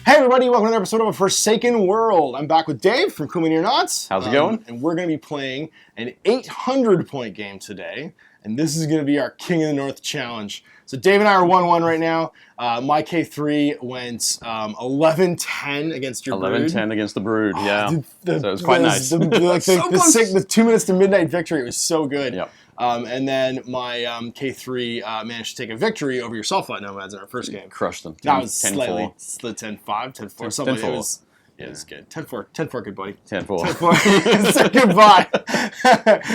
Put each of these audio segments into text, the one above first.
Hey everybody, welcome to another episode of A Forsaken World. I'm back with Dave from Cool Me or Not. How's it going? And we're going to be playing an 800-point game today. And this is going to be our King of the North challenge. So Dave and I are 1-1 right now. My K3 went 11-10 against your Brood. 11-10 against the Brood, yeah. So it was quite nice. The 2 minutes to midnight victory, it was so good. Yep. And then my K3 managed to take a victory over your Sulfite Nomads in our first game. Crushed them. That was slightly 10-5, 10-4, something. 10-4. It was good. 10-4, good buddy. 10-4. 10-4. Say goodbye.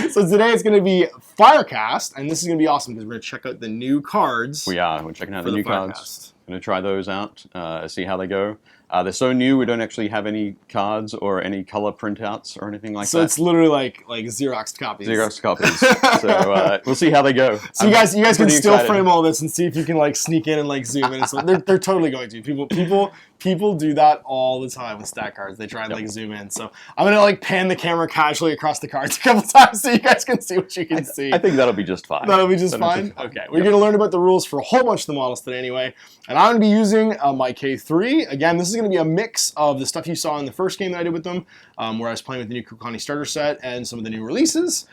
So today it's going to be Fire Caste, and this is going to be awesome because we're going to check out the new cards. We are. We're checking out the new Fire cards. Caste. Going to try those out, see how they go. They're so new, we don't actually have any cards or any color printouts or anything like that. So it's literally like Xerox copies. Xerox copies. So we'll see how they go. So you guys can still excited. frame all this and see if you can sneak in and zoom in. So they're totally going to. People do that all the time with stat cards. They try and zoom in. So I'm gonna pan the camera casually across the cards a couple times so you guys can see what you can see. I think that'll be just fine. That'll be just fine? Okay. We're going to learn about the rules for a whole bunch of the models today anyway. And I'm going to be using my K3. Again, this is going to be a mix of the stuff you saw in the first game that I did with them, where I was playing with the new Kukulkani starter set and some of the new releases.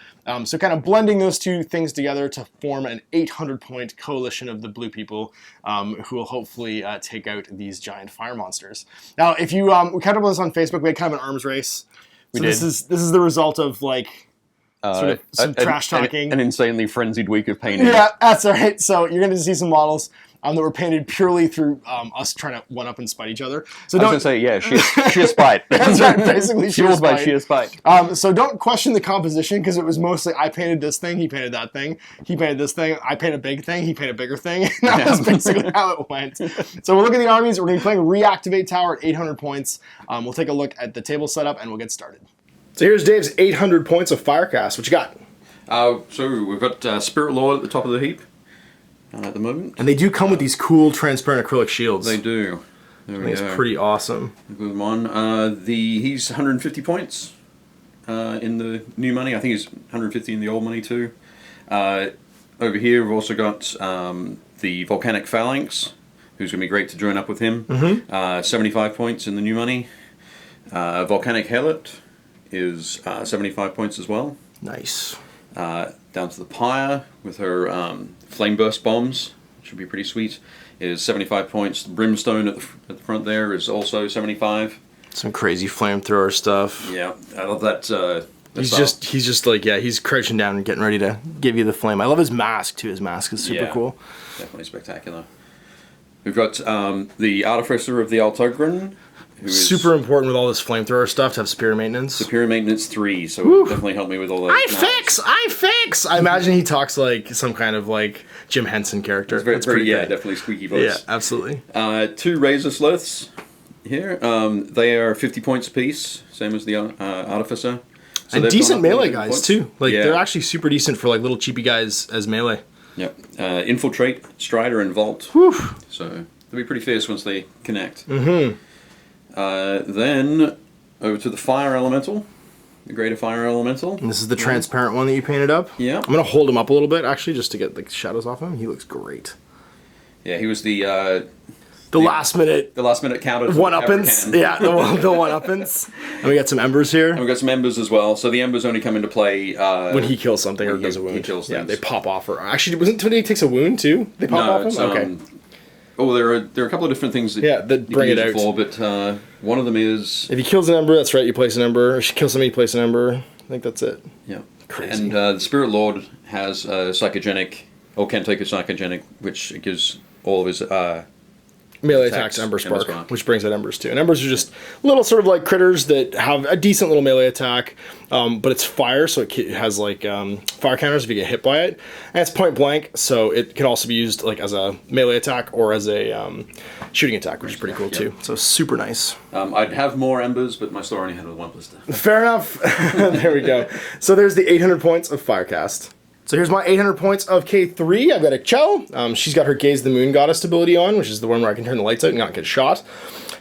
So kind of blending those two things together to form an 800-point coalition of the blue people who will hopefully take out these giant fire monsters. Now, if you we kind of put this on Facebook, we had kind of an arms race. So this is the result of sort of some trash talking. An insanely frenzied week of painting. Yeah, that's all right. So you're going to see some models that were painted purely through us trying to one-up and spite each other. So I was going to say, yeah, sheer spite. That's right, basically Fueled by sheer spite. So don't question the composition because it was mostly I painted this thing, he painted that thing, he painted this thing, I painted a big thing, he painted a bigger thing. And that was basically how it went. So we'll look at the armies. We're going to be playing Reactivate Tower at 800 points. We'll take a look at the table setup and we'll get started. So here's Dave's 800 points of Fire Caste. What you got? So we've got Spirit Lord at the top of the heap at the moment. And they do come with these cool transparent acrylic shields. They do. There we go. It's pretty awesome. Good one. He's 150 points in the new money. I think he's 150 in the old money too. Over here we've also got the Volcanic Phalanx, who's going to be great to join up with him. 75 points in the new money. Volcanic Helot is 75 points as well. Nice. Down to the Pyre with her Flame Burst bombs, should be pretty sweet, is 75 points. The Brimstone at the front there is also 75. Some crazy flamethrower stuff. Yeah, I love that. He's just he's crouching down and getting ready to give you the flame. I love his mask too. His mask is super cool. Definitely spectacular. We've got the Artificer of the Altogran, who is super important with all this flamethrower stuff to have superior maintenance. Superior maintenance 3, so it'll definitely help me with all that. I fix. I imagine he talks like some kind of Jim Henson character. It's very definitely squeaky voice. Yeah, absolutely. 2 Razor Sloths here. They are 50 points apiece, same as the Artificer. So and decent melee guys points. too. They're actually super decent for little cheapy guys as melee. Yep. Infiltrate, Strider, and Vault. Whew. So they'll be pretty fierce once they connect. Mm-hmm. Then over to the Fire Elemental, the Greater Fire Elemental. And this is the transparent one that you painted up? Yeah. I'm going to hold him up a little bit, actually, just to get the shadows off him. He looks great. Yeah, he was the last minute counter. One-uppins. Yeah, the one-uppins. And we got some embers here. And we got some embers as well. So the embers only come into play when he kills something or does a wound. He kills things. Yeah, they pop off. Actually, wasn't when he takes a wound too? They pop off him? Okay. There are a couple of different things that bring it out. But one of them is... If he kills an ember, that's right, you place an ember. Or if you kill somebody, you place an ember. I think that's it. Yeah. Crazy. And the Spirit Lord has psychogenic, or can take a psychogenic, which gives all of his... melee attacks Ember Spark, which brings out Embers too. And Embers are just little sort of critters that have a decent little melee attack, but it's fire, so it has fire counters if you get hit by it. And it's point blank, so it can also be used as a melee attack or as a shooting attack, which is pretty cool too. So super nice. I'd have more Embers, but my store only had 1 blister. Fair enough. There we go. So there's the 800 points of Fire Caste. So here's my 800 points of K3. I've got a Chell. She's got her Gaze the Moon Goddess ability on, which is the one where I can turn the lights out and not get shot.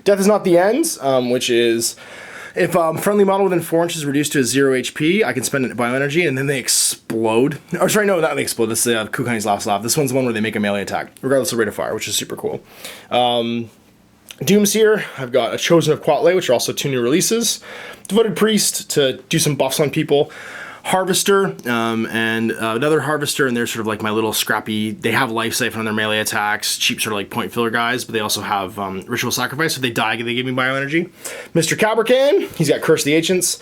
Death is not the end, which is if friendly model within 4 inches is reduced to 0 HP, I can spend bioenergy and then they explode. Or sorry, no, not they explode. This is Kukulkani's Last Laugh. This one's the one where they make a melee attack, regardless of rate of fire, which is super cool. Doomseer, I've got a Chosen of Quatley, which are also 2 new releases. Devoted Priest to do some buffs on people. Harvester, and another Harvester, and they're sort of like my little scrappy, they have Life Siphon on their melee attacks, cheap sort of like point filler guys, but they also have Ritual Sacrifice, so if they die, they give me bioenergy. Mr. Cabrakan, he's got Curse of the Ancients,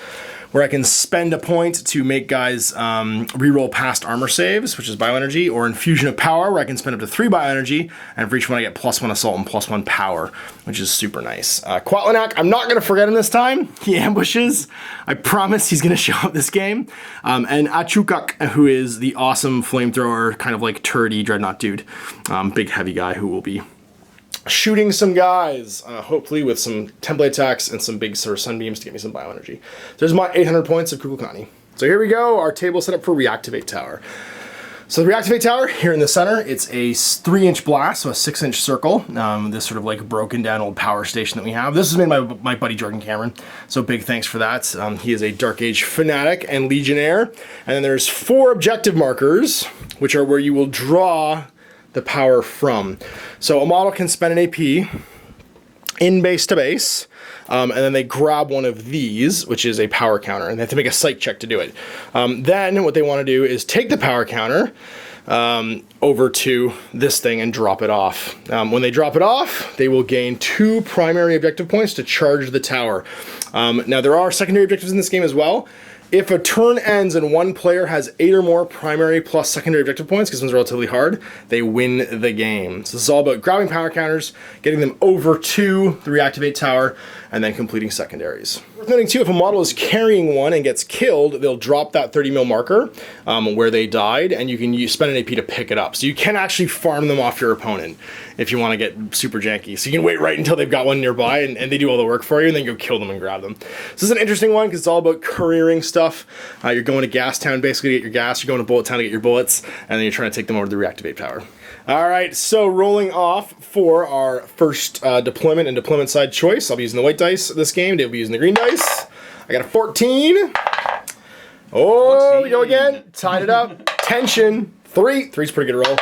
where I can spend a point to make guys reroll past armor saves, which is bioenergy, or Infusion of Power, where I can spend up to 3 bioenergy, and for each one I get +1 assault and +1 power, which is super nice. Quatlanak, I'm not gonna forget him this time. He ambushes. I promise he's gonna show up this game. And Achukak, who is the awesome flamethrower, kind of like turdy dreadnought dude, big heavy guy who will be shooting some guys, hopefully with some template attacks and some big sort of sunbeams to get me some bioenergy. There's my 800 points of Kukulkani. So here we go, our table set up for Reactivate Tower. So the Reactivate Tower, here in the center, it's a 3-inch blast, so a 6-inch circle. This sort of like broken down old power station that we have. This was made by my buddy Jordan Cameron, so big thanks for that. He is a Dark Age fanatic and Legionnaire. And then there's 4 objective markers, which are where you will draw the power from. So a model can spend an AP in base to base, and then they grab one of these, which is a power counter, and they have to make a psych check to do it. Then what they want to do is take the power counter over to this thing and drop it off. When they drop it off, they will gain 2 primary objective points to charge the tower. Now there are secondary objectives in this game as well. If a turn ends and one player has 8 or more primary plus secondary objective points, because one's relatively hard, they win the game. So this is all about grabbing power counters, getting them over to the Reactivate Tower, and then completing secondaries. Worth noting too, if a model is carrying one and gets killed, they'll drop that 30 mil marker where they died, and you can spend an AP to pick it up. So you can actually farm them off your opponent if you want to get super janky. So you can wait right until they've got one nearby, and they do all the work for you, and then go kill them and grab them. So this is an interesting one, because it's all about careering stuff. You're going to Gas Town basically to get your gas, you're going to Bullet Town to get your bullets, and then you're trying to take them over to the Reactivate Tower. All right, so rolling off for our first deployment and deployment side choice. I'll be using the white dice this game. Dave will be using the green dice. I got a 14. Oh, 14. We go again. Tied it up. Tension. 3. 3's pretty good roll.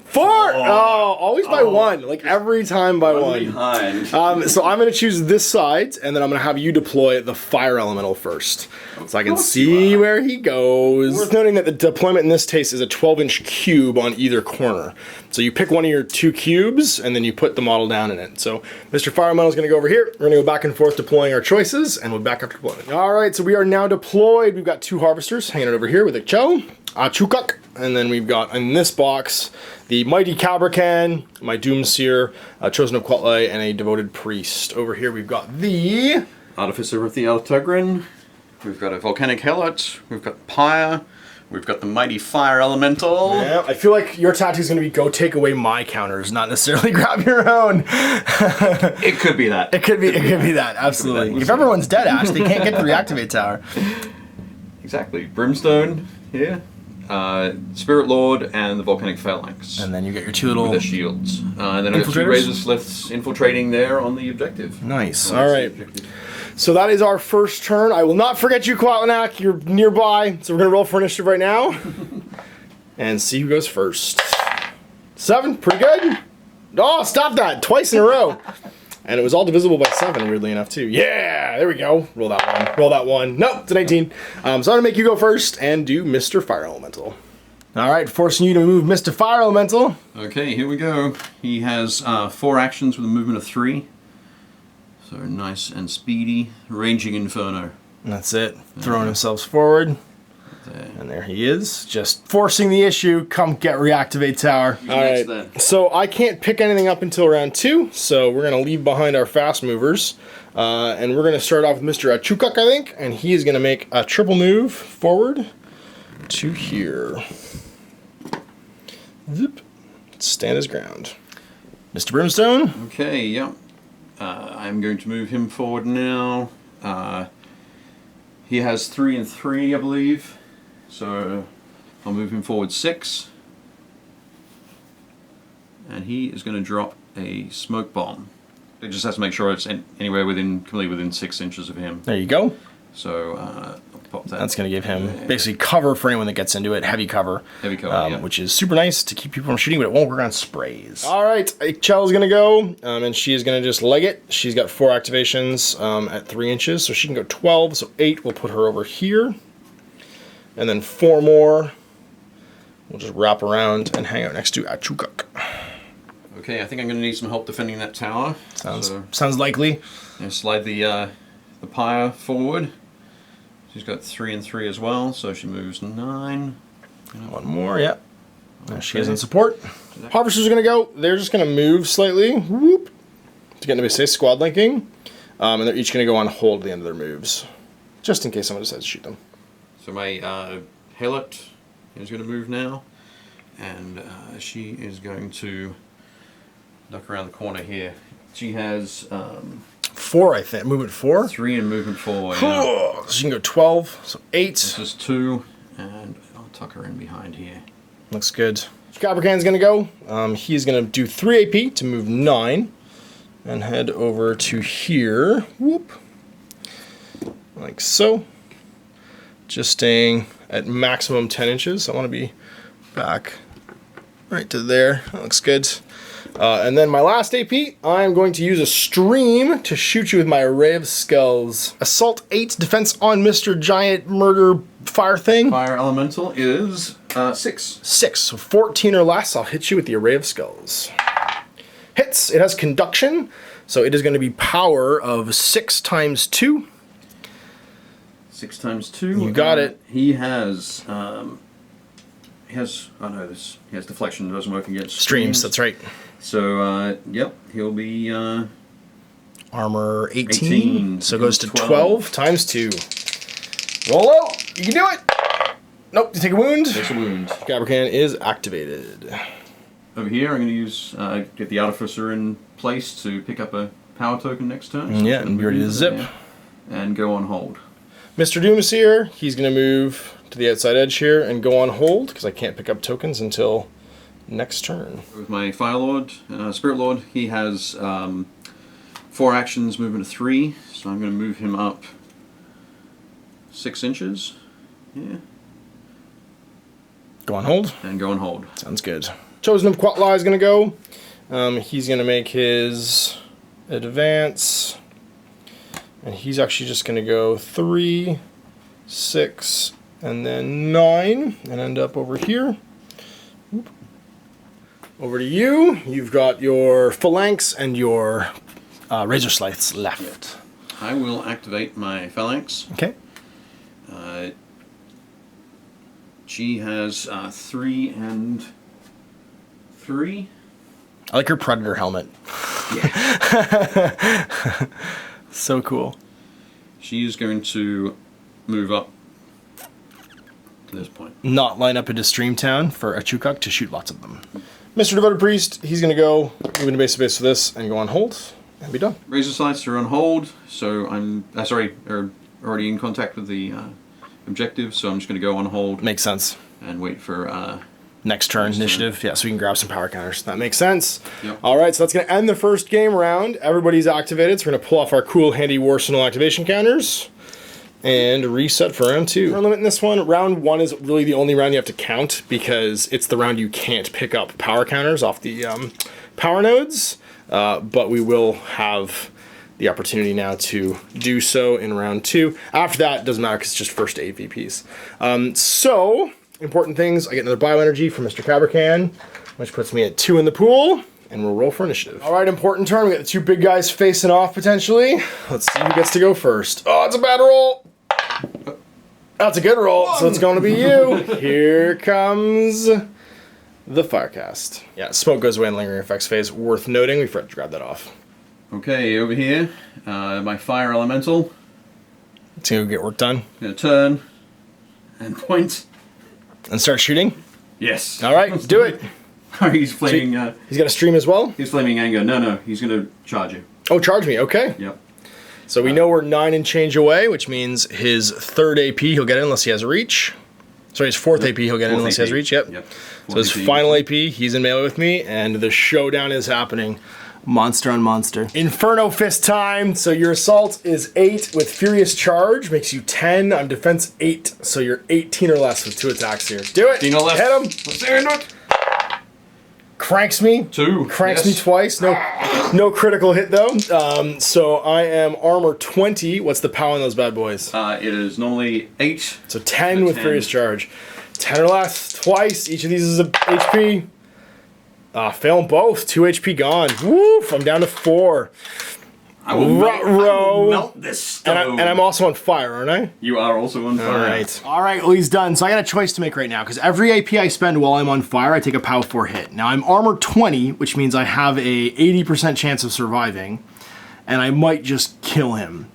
4. Oh, always by 1. Like every time by 1. Behind. So I'm going to choose this side, and then I'm going to have you deploy the fire elemental first, so I can see where he goes. Worth noting that the deployment in this case is a 12-inch cube on either corner. So you pick one of your 2 cubes, and then you put the model down in it. So Mr. Fire Elemental is going to go over here. We're going to go back and forth deploying our choices, and we'll back after deployment. All right, so we are now deployed. We've got 2 harvesters hanging out over here with a Cho, Achukak, and then we've got in this box the Mighty Cabrakan, my Doomseer, Chosen of Quatley, and a Devoted Priest. Over here we've got the Artificer of the Altugrin. We've got a Volcanic Helot. We've got Pyre. We've got the Mighty Fire Elemental. Yeah, I feel like your tactic is going to be go take away my counters, not necessarily grab your own. It could be that. It could be that, absolutely. If everyone's dead, Ash, they can't get the Reactivate Tower. Exactly. Brimstone here. Spirit Lord and the Volcanic Phalanx. And then you get your 2 little with the shields. And then I have 2 Razor Sliths infiltrating there on the objective. Nice. All right. So that is our first turn. I will not forget you, Quatlanak. You're nearby. So we're going to roll for initiative right now. And see who goes first. 7. Pretty good. Oh, stop that. Twice in a row. And it was all divisible by 7, weirdly enough, too. Yeah, there we go. Roll that 1. Roll that 1. Nope, it's an 18. So I'm going to make you go first and do Mr. Fire Elemental. All right, forcing you to move Mr. Fire Elemental. Okay, here we go. He has 4 actions with a movement of 3. So nice and speedy. Raging Inferno. And that's it. Throwing himself forward. There. And there he is, just forcing the issue. Come get Reactivate Tower. All right, so I can't pick anything up until round 2, so we're going to leave behind our fast movers. And we're going to start off with Mr. Achukak, I think, and he is going to make a triple move forward to here. Zip. Stand his ground. Mr. Brimstone? Okay, yeah. I'm going to move him forward now. He has 3 and 3, I believe. So I'll move him forward 6. And he is going to drop a smoke bomb. It just has to make sure it's anywhere completely within 6 inches of him. There you go. So I'll pop that. That's going to give him basically cover for anyone that gets into it, heavy cover. Heavy cover, yeah. Which is super nice to keep people from shooting, but it won't work on sprays. All right, Chel's going to go, and she is going to just leg it. She's got 4 activations at 3 inches, so she can go 12, so 8 will put her over here. And then 4 more. We'll just wrap around and hang out next to Achukak. Okay, I think I'm going to need some help defending that tower. Sounds likely. Slide the pyre forward. She's got 3 and 3 as well, so she moves 9. 1 more, yeah. Now she is in support. Harvesters are going to go. They're just going to move slightly. Whoop. To get into say squad linking. And they're each going to go on hold at the end of their moves. Just in case someone decides to shoot them. So my Helot is going to move now. And she is going to duck around the corner here. She has 4, I think. Movement 4? 3 and movement 4. Yeah. So she can go 12, so 8. This is 2, and I'll tuck her in behind here. Looks good. Caprican's gonna go. He's gonna do 3 AP to move 9, and head over to here. Whoop. Like so. Just staying at maximum 10 inches. I want to be back right to there. That looks good. And then my last AP, I'm going to use a stream to shoot you with my Array of Skulls. Assault 8, defense on Mr. Giant Murder Fire thing. Fire Elemental is 6. 6, so 14 or less, I'll hit you with the Array of Skulls. Hits, it has conduction, so it is going to be power of 6 times 2. 6 times 2. You got it. He has... oh no, he has deflection. It doesn't work against Streams, that's right. So, yep, he'll be... Armor 18, 18, so it goes to 12 times 2. Roll out, you can do it! Nope, you take a wound. Takes a wound. Caprican is activated. Over here, I'm going to use, get the Artificer in place to pick up a power token next turn. So Yeah, and be ready to zip. And go on hold. Mr. Doomseer, he's going to move to the outside edge here and go on hold, because I can't pick up tokens until next turn. With my Fire Lord, Spirit Lord, he has 4 actions, movement of 3, so I'm going to move him up 6 inches. Yeah. Go on hold. And go on hold. Sounds good. Chosen of Quatla is going to go. He's going to make his advance. And he's actually just going to go 3, 6, and then 9, and end up over here. Oop. Over to you. You've got your phalanx and your razor slices left. I will activate my phalanx. Okay. She has 3 and 3. I like her predator helmet. Yeah. So cool. She is going to move up to this point. Not line up into Streamtown for Achukak to shoot lots of them. Mr. Devoted Priest, he's going to go move into base to base for this and go on hold and be done. Razor sights are on hold, so I'm are already in contact with the objective, so I'm just going to go on hold. Makes sense. And wait for next turn initiative. Yeah, so we can grab some power counters. That makes sense. Yep. All right, so that's going to end the first game round. Everybody's activated, so we're going to pull off our cool, handy Warsenal activation counters and reset for round 2. Turn limit in this one. Round 1 is really the only round you have to count because it's the round you can't pick up power counters off the power nodes, but we will have the opportunity now to do so in round 2. After that, it doesn't matter because it's just first 8 VPs. So, important things. I get another bioenergy from Mr. Caprican, which puts me at 2 in the pool, and we'll roll for initiative. All right, important turn. We got the 2 big guys facing off potentially. Let's see who gets to go first. Oh, it's a bad roll. That's a good roll, so it's going to be you. Here comes the Fire Caste. Yeah, smoke goes away in lingering effects phase. Worth noting, we forgot to grab that off. Okay, over here, my Fire Elemental. It's going to get work done. Gonna turn and point. And start shooting? Yes. All right, do it. He's flaming. He's got a stream as well? He's flaming anger. No, he's gonna charge you. Oh, charge me, okay. Yep. So we know we're 9 and change away, which means his 3rd AP he'll get in unless he has reach. Sorry, his 4th AP he'll get in unless he has reach, yep. So his final AP, he's in melee with me, and the showdown is happening. Monster on monster. Inferno Fist time. So your assault is 8 with Furious Charge, makes you 10. I'm defense 8, so you're 18 or less with 2 attacks here. Do it. 18 or less. Hit him. Let's do it. Cranks me. 2. Cranks me twice. No critical hit though. So I am armor 20. What's the power on those bad boys? It is normally 8. So 10 with 10. Furious Charge. 10 or less, twice. Each of these is a HP. Fail them both. 2 HP gone. Woof, I'm down to 4. I will melt this stove. And I'm also on fire, aren't I? You are also on fire. All right, well, he's done. So I got a choice to make right now, because every AP I spend while I'm on fire, I take a POW 4 hit. Now I'm armor 20, which means I have a 80% chance of surviving, and I might just kill him.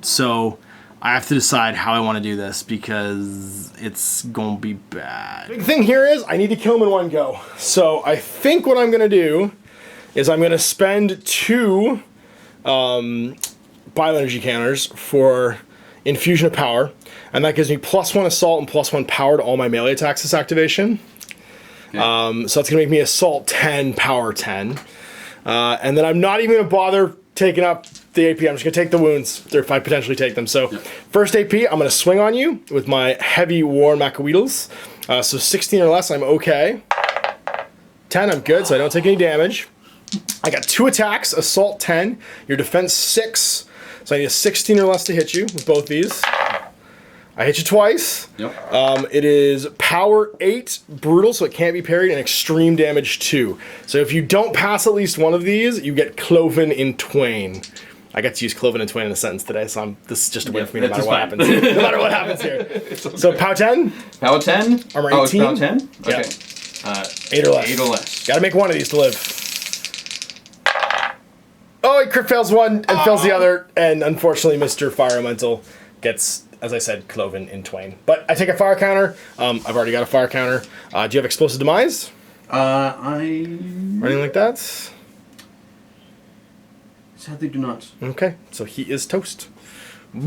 So I have to decide how I want to do this, because it's going to be bad. Big thing here is I need to kill him in one go. So I think what I'm going to do is I'm going to spend 2 bioenergy counters for infusion of power, and that gives me +1 assault and +1 power to all my melee attacks this activation. Okay. So that's gonna make me assault 10, power 10, and then I'm not even gonna bother taking up the AP. I'm just gonna take the wounds, or if I potentially take them. So first AP, I'm gonna swing on you with my heavy war Macaweedles. So 16 or less, I'm okay. 10, I'm good, so I don't take any damage. I got 2 attacks, assault 10, your defense 6, so I need a 16 or less to hit you with both these. I hit you twice. Yep. It is power 8, brutal, so it can't be parried, and extreme damage 2. So if you don't pass at least one of these, you get cloven in twain. I got to use cloven in twain in a sentence today, so this is just a win for me no matter what happens. No matter what happens here. So power 10. Power 10. Armor 18. Power 10. Okay. Yeah. 8 or less. 8 or less. Gotta make one of these to live. Oh, he crit fails one and fails the other, and unfortunately Mr. Fire Elemental gets, as I said, cloven in twain. But I take a fire counter. I've already got a fire counter. Do you have Explosive Demise? Or anything like that? Sadly do not. Okay, so he is toast.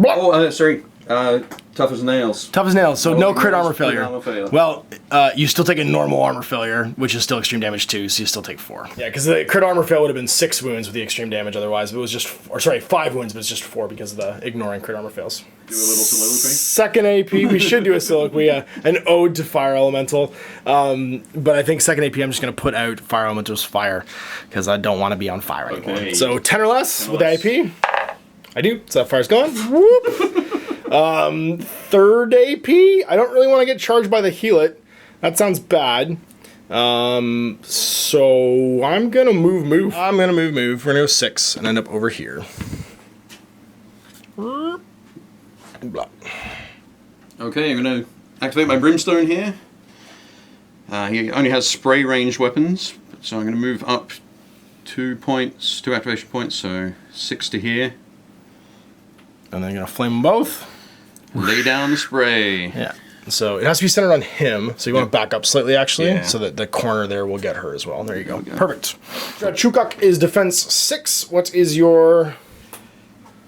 Oh, sorry. Tough as nails. Tough as nails, so no crit armor failure. Armor failure. Well, you still take a normal armor failure, which is still extreme damage 2, so you still take 4. Yeah, because the crit armor fail would have been 6 wounds with the extreme damage otherwise. If it was just, 5 wounds, but it's just 4 because of the ignoring crit armor fails. Do a little soliloquy. Second AP, we should do a soliloquy, an ode to Fire Elemental. But I think second AP, I'm just going to put out Fire Elemental's fire, because I don't want to be on fire anymore. Okay. So 10 or less with the AP. I do, so that fire's gone. Whoop! Third AP, I don't really want to get charged by the Healet. That sounds bad. So I'm gonna move. I'm gonna move. We're gonna go 6 and end up over here. Okay, I'm gonna activate my Brimstone here. He only has spray range weapons, so I'm gonna move up 2 points, 2 activation points, so 6 to here. And then you're gonna flame them both. Lay down the spray. Yeah. So it has to be centered on him. So you want to back up slightly, actually, so that the corner there will get her as well. There you go. Perfect. Chukuk is defense 6. What is your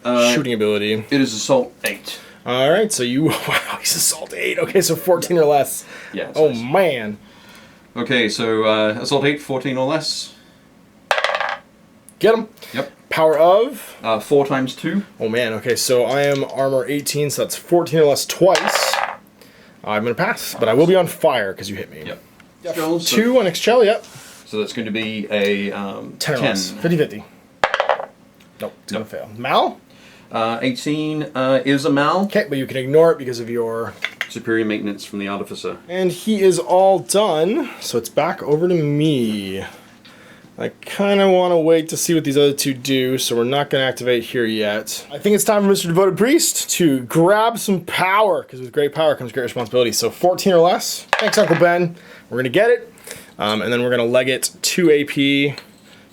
shooting ability? It is assault 8. All right. So you, wow, he's assault 8. Okay, so 14 or less. Yeah. Oh nice. Man. Okay, so assault 8, 14 or less. Get him. Yep. Power of? 4 times 2. Oh man, okay, so I am armor 18, so that's 14 or less twice. I'm gonna pass, but I will be on fire because you hit me. Yep. Yep. 2 on Excel, yep. So that's going to be a 10 or less. 50-50. Nope, it's gonna fail. Mal? 18 is a Mal. Okay, but you can ignore it because of your superior maintenance from the Artificer. And he is all done, so it's back over to me. I kind of want to wait to see what these other 2 do, so we're not going to activate here yet. I think it's time for Mr. Devoted Priest to grab some power, because with great power comes great responsibility. So 14 or less. Thanks, Uncle Ben. We're going to get it, and then we're going to leg it 2 AP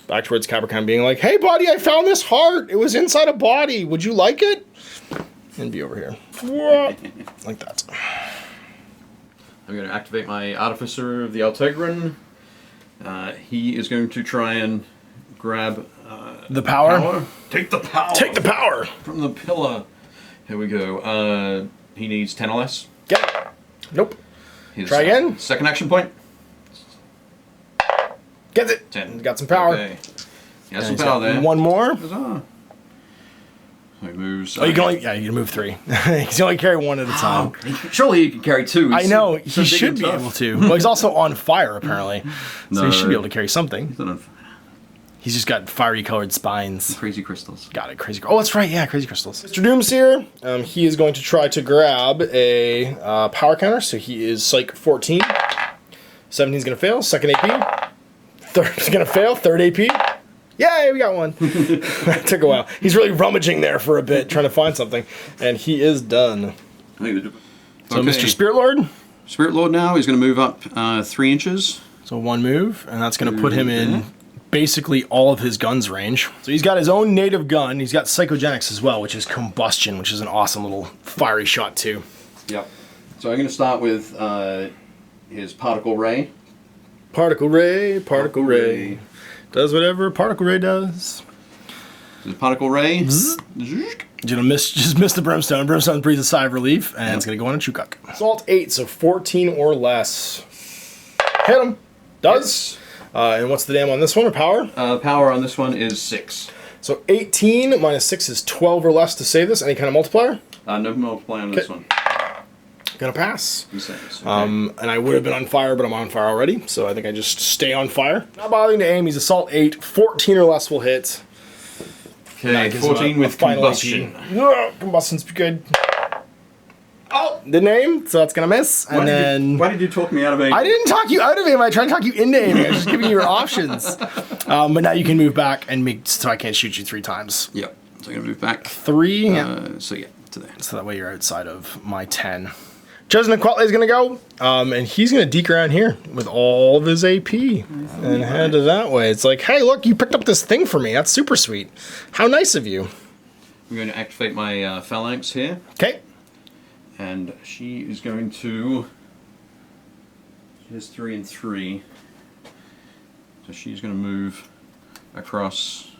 back towards Capricorn, being like, hey, buddy, I found this heart. It was inside a body. Would you like it? And be over here. Like that. I'm going to activate my Artificer of the Altegran. He is going to try and grab the power. Take the power. Take the power from the pillar. Here we go. He needs 10 or less. Get it. Nope. Try again. Second action point. Gets it. 10. Got some power. Okay. He has some power there. One more. Huzzah. So he moves. Oh, you can only, yeah, you can move 3. You can only carry 1 at a time. Surely he can carry 2. I know, so he should be able to. Well, he's also on fire, apparently. So he should be able to carry something. He's not on fire. He's just got fiery colored spines. Crazy crystals. Got it, crazy. Oh, that's right, yeah, crazy crystals. Mr. Doomseer, he is going to try to grab a power counter, so he is Psych 14. 17's gonna fail, 2nd AP. 3rd's gonna fail, 3rd AP. Yay, we got one. That took a while. He's really rummaging there for a bit, trying to find something, and he is done. I think they're So okay. Mr. Spirit Lord? Spirit Lord now, he's gonna move up 3 inches. So 1 move, and that's gonna put him in basically all of his gun's range. So he's got his own native gun. He's got psychogenics as well, which is combustion, which is an awesome little fiery shot too. Yep. So I'm going to start with his particle ray. Particle Particle Ray. Does whatever Particle Ray does. His particle ray. You're gonna just miss the brimstone. Brimstone breathes a sigh of relief, and it's gonna go on a Chukuk. Assault 8, so 14 or less. Hit him. Does. And what's the damn on this one, or power? Power on this one is 6. So 18 minus 6 is 12 or less to save this. Any kind of multiplier? No multiplier on this one. Gonna pass. Okay. And I would have been on fire, but I'm on fire already, so I think I just stay on fire. Not bothering to aim. He's Assault 8. 14 or less will hit. Okay, 14 with combustion. Combustion's good. Oh, the name, so that's gonna miss. And then why did you talk me out of aiming? I didn't talk you out of aiming. I tried to talk you into aiming. I was just giving you your options. But now you can move back and make so I can't shoot you 3 times. Yep. So I'm gonna move back 3. Yeah. So yeah, to there. So that way you're outside of my 10. Chosen Quatley is gonna go, and he's gonna deke around here with all of his AP and head that way. It's like, hey, look, you picked up this thing for me. That's super sweet. How nice of you. I'm going to activate my phalanx here. Okay. And she is going to. She has 3 and 3. So she's going to move across.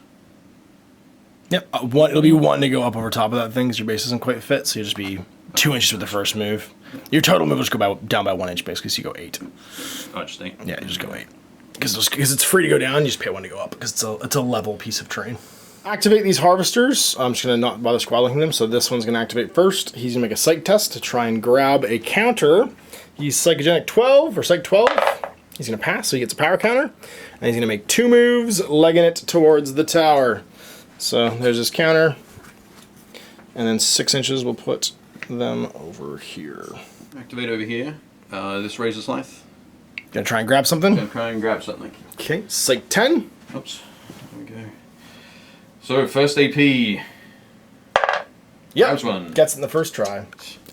Yep. It'll be 1 to go up over top of that thing because your base doesn't quite fit. So you'll just be 2 inches with the first move. Your total move will just go down by 1 inch basically. So you go 8. Oh, just 8. Yeah, you just go 8. Because it's free to go down. You just pay 1 to go up because it's a level piece of terrain. Activate these harvesters. I'm just going to not bother squabbling them. So this one's going to activate first. He's going to make a psych test to try and grab a counter. He's psychogenic 12 or psych 12. He's going to pass, so he gets a power counter. And he's going to make 2 moves, legging it towards the tower. So there's his counter. And then 6 inches will put them over here. Activate over here. This raises life. Gonna try and grab something? Gonna try and grab something. Okay, psych 10. Oops. There we go. So, first AP. Yeah, one. Gets it in the first try.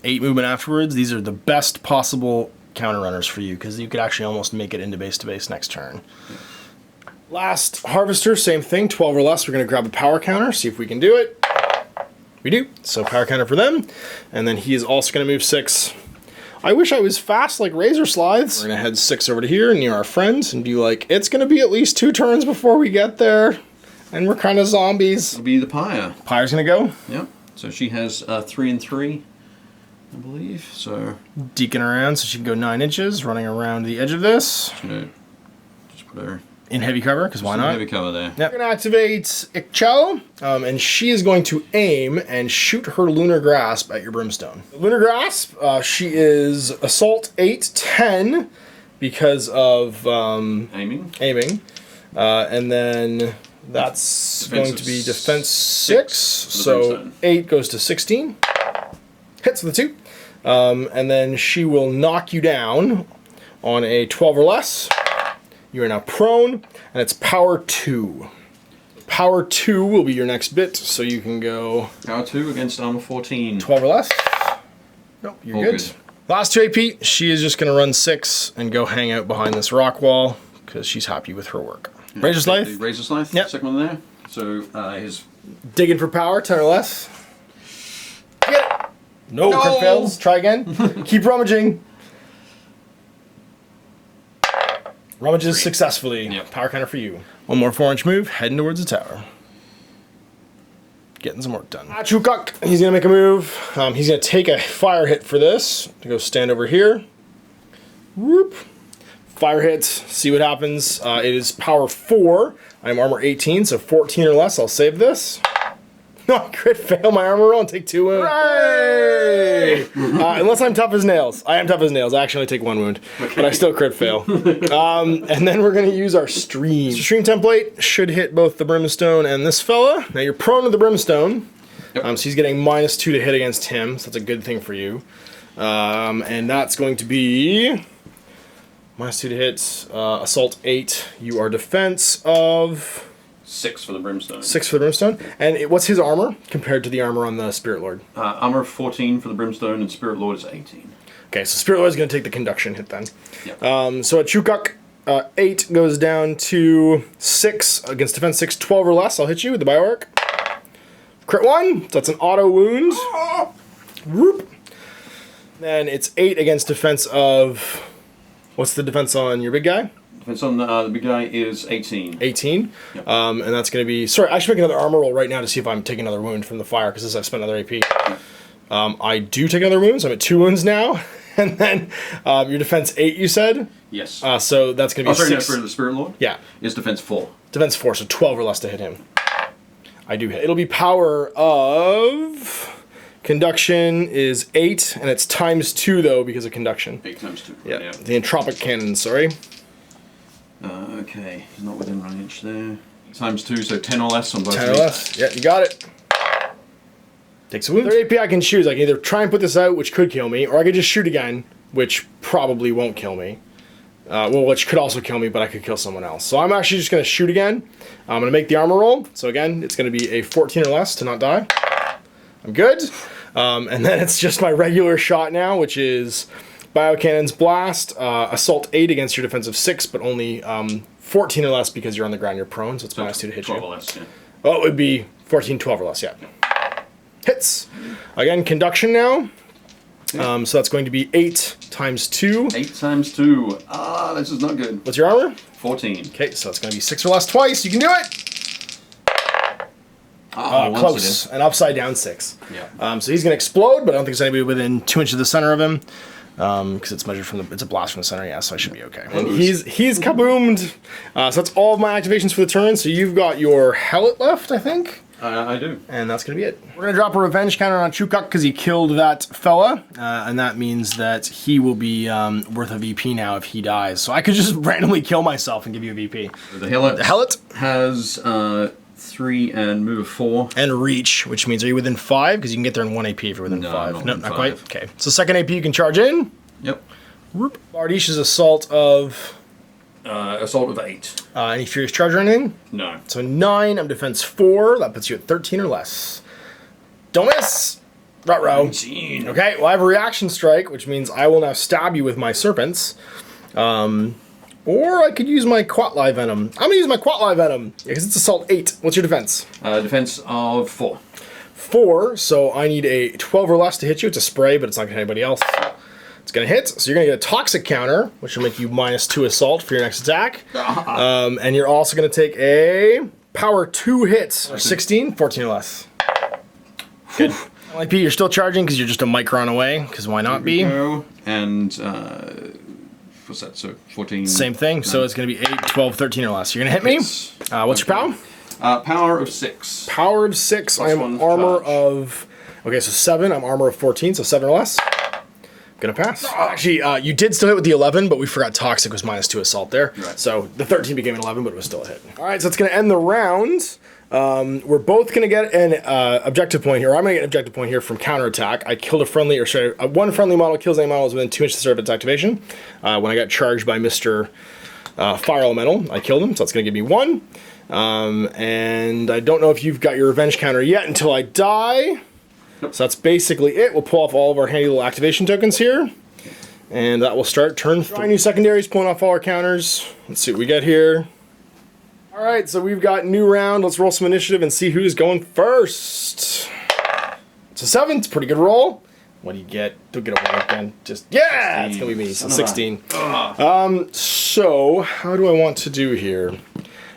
8 movement afterwards. These are the best possible counter runners for you because you could actually almost make it into base to base next turn. Yeah. Last harvester, same thing, 12 or less. We're going to grab a power counter, see if we can do it. We do. So power counter for them. And then he is also going to move 6. I wish I was fast like Razor Slides. We're going to head 6 over to here near our friends and be like, it's going to be at least 2 turns before we get there. And we're kind of zombies. It'll be the Pyre. Pyre's going to go? Yep. So she has 3 and 3, I believe. So deking around so she can go 9 inches, running around the edge of this. Just put her in heavy cover, because why not? Heavy cover there. Yep. We're going to activate Ikchel, and she is going to aim and shoot her Lunar Grasp at your Brimstone. Lunar Grasp, she is Assault 8, 10, because of aiming. And then that's going to be Defense 6, so 8 goes to 16. Hits with a 2. And then she will knock you down on a 12 or less. You are now prone, and it's Power 2. Power 2 will be your next bit, so you can go... Power 2 against Armor 14. 12 or less? Nope, you're good. Last 2 AP, she is just going to run 6 and go hang out behind this rock wall, because she's happy with her work. Yeah, Razor Scythe? Razor Scythe, yep. Second one there. So his... Digging for power, 10 or less. Get it! No, crit fails. Try again. Keep rummaging. Rummages successfully. Yep. Power counter for you. One more 4-inch move, heading towards the tower. Getting some work done. Chukuk, he's going to make a move. He's going to take a fire hit for this to go stand over here. Whoop. Fire hits, see what happens. It is Power 4. I'm armor 18, so 14 or less. I'll save this. No, crit fail my armor roll and take 2 wounds. Hooray! Unless I'm tough as nails. I am tough as nails. I actually take 1 wound, but I still crit fail. And then we're going to use our stream. Stream template should hit both the brimstone and this fella. Now you're prone to the brimstone, so he's getting -2 to hit against him, so that's a good thing for you. And that's going to be -2 to hit, assault 8. You are defense of 6 for the brimstone. 6 for the brimstone. And what's his armor compared to the armor on the Spirit Lord? Armor 14 for the brimstone, and Spirit Lord is 18. Okay, so Spirit Lord is going to take the conduction hit then. Yep. So at Chukuk, 8 goes down to 6 against defense 6, 12 or less. I'll hit you with the bioarc. Crit 1, so that's an auto wound. Whoop. Then it's 8 against defense of... What's the defense on your big guy? Defense on the big guy is 18. 18. Yep. And that's going to be... Sorry, I should make another armor roll right now to see if I'm taking another wound from the fire, because I've spent another AP. Yep. I do take another wound, so I'm at 2 wounds now. And then your defense 8, you said? Yes. So that's going to be 6. No, for the Spirit Lord? Yeah. Is defense 4. Defense 4, so 12 or less to hit him. I do hit. It'll be power of... Conduction is 8, and it's ×2 though because of conduction. 8 times 2. Yeah. Yeah. The entropic cannon, sorry. Okay, he's not within range there. ×2, so 10 or less on both 10 or less. Yeah, you got it. Takes a wound. 3 AP I can choose. I can either try and put this out, which could kill me, or I could just shoot again, which probably won't kill me. Well, which could also kill me, but I could kill someone else. So I'm actually just going to shoot again. I'm going to make the armor roll. So again, it's going to be a 14 or less to not die. I'm good. And then it's just my regular shot now, which is Biocannon's Blast, Assault 8 against your defensive 6, but only 14 or less because you're on the ground, you're prone, so it's -2 to hit 12 you. or less, yeah. Oh, it would be 14, 12 or less, yeah. Hits. Again, conduction now. So that's going to be 8 times 2. 8 times 2. Ah, this is not good. What's your armor? 14. Okay, so it's going to be 6 or less twice. You can do it! Close. An upside down 6. Yeah. So he's going to explode, but I don't think there's anybody within 2 inches of the center of him. Because it's measured from the... It's a blast from the center, yeah, so I should be okay. And he's kaboomed. So that's all of my activations for the turn. So you've got your Hellet left, I think. I do. And that's going to be it. We're going to drop a revenge counter on Chukuk because he killed that fella. And that means that he will be worth a VP now if he dies. So I could just randomly kill myself and give you a VP. The Hellet, Hellet has 3 and move of 4. and reach, which means are you within 5? Because you can get there in 1 AP if you're within No, 5. not No, within not 5. quite. Okay. So second AP you can charge in. Yep. Whoop. Bardish's assault of Assault of 8. any furious charge or anything. No. So 9. I'm defense 4. That puts you at 13 or less. Don't miss. Ruh-roh. 19. Okay, well I have a reaction strike, which means I will now stab you with my serpents. Or I could use my Quatli Venom. I'm gonna use my Quatli Venom, because it's assault 8. What's your defense? Defense of 4. 4, so I need a 12 or less to hit you. It's a spray, but it's not gonna hit anybody else. It's gonna hit, so you're gonna get a toxic counter, which will make you -2 assault for your next attack. And you're also gonna take a power 2 hit, or 16, 14 or less. Good. LP, you're still charging because you're just a micron away, because why not be? Go. And what's that? So 14. Same thing, so it's gonna be 8, 12, 13 or less. You're gonna hit me. Yes. What's your power? Power of 6. Power of 6. I am +1 armor charge. of... Okay, so 7. I'm armor of 14, so 7 or less. Gonna pass. Actually, you did still hit with the 11, but we forgot Toxic was -2 assault there. Right. So the 13 became an 11, but it was still a hit. All right, so it's gonna end the round. We're both gonna get an objective point here. I'm gonna get an objective point here from counterattack. I killed a friendly, or sorry, one friendly model kills any models within 2 inches of its activation. When I got charged by Mr. Fire Elemental, I killed him, so that's gonna give me 1. And I don't know if you've got your revenge counter yet until I die. Nope. So that's basically it. We'll pull off all of our handy little activation tokens here. And that will start turn 3. New secondaries, pulling off all our counters. Let's see what we get here. All right, so we've got new round. Let's roll some initiative and see who's going first. It's a 7. It's a pretty good roll. What do you get? Don't get a 1 again. Just, yeah, 16. It's going to be me. So 16. So how do I want to do here?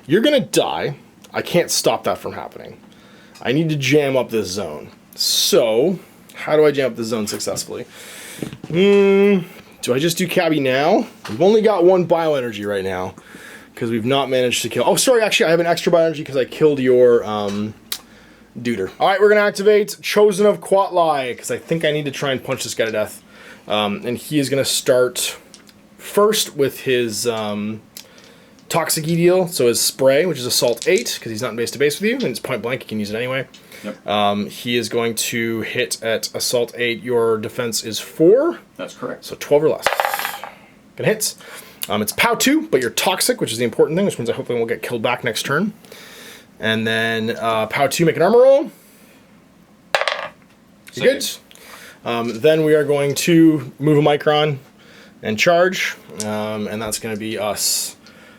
You're going to die. I can't stop that from happening. I need to jam up this zone. So, how do I jam up this zone successfully? Do I just do Cabby now? We've only got 1 bioenergy right now. because we've not managed to kill... Oh, sorry, actually, I have an extra bioenergy because I killed your duder. All right, we're going to activate Chosen of Quatlai, because I think I need to try and punch this guy to death. And he is going to start first with his Toxic deal, so his spray, which is Assault 8, because he's not in base to base with you, and it's point blank, you can use it anyway. Yep. He is going to hit at Assault 8. Your defense is 4. That's correct. So 12 or less. Gonna hit. It's POW 2, but you're toxic, which is the important thing, which means I hopefully won't get killed back next turn. And then POW 2, make an armor roll. You're good. Then we are going to move a micron and charge, and that's going to be us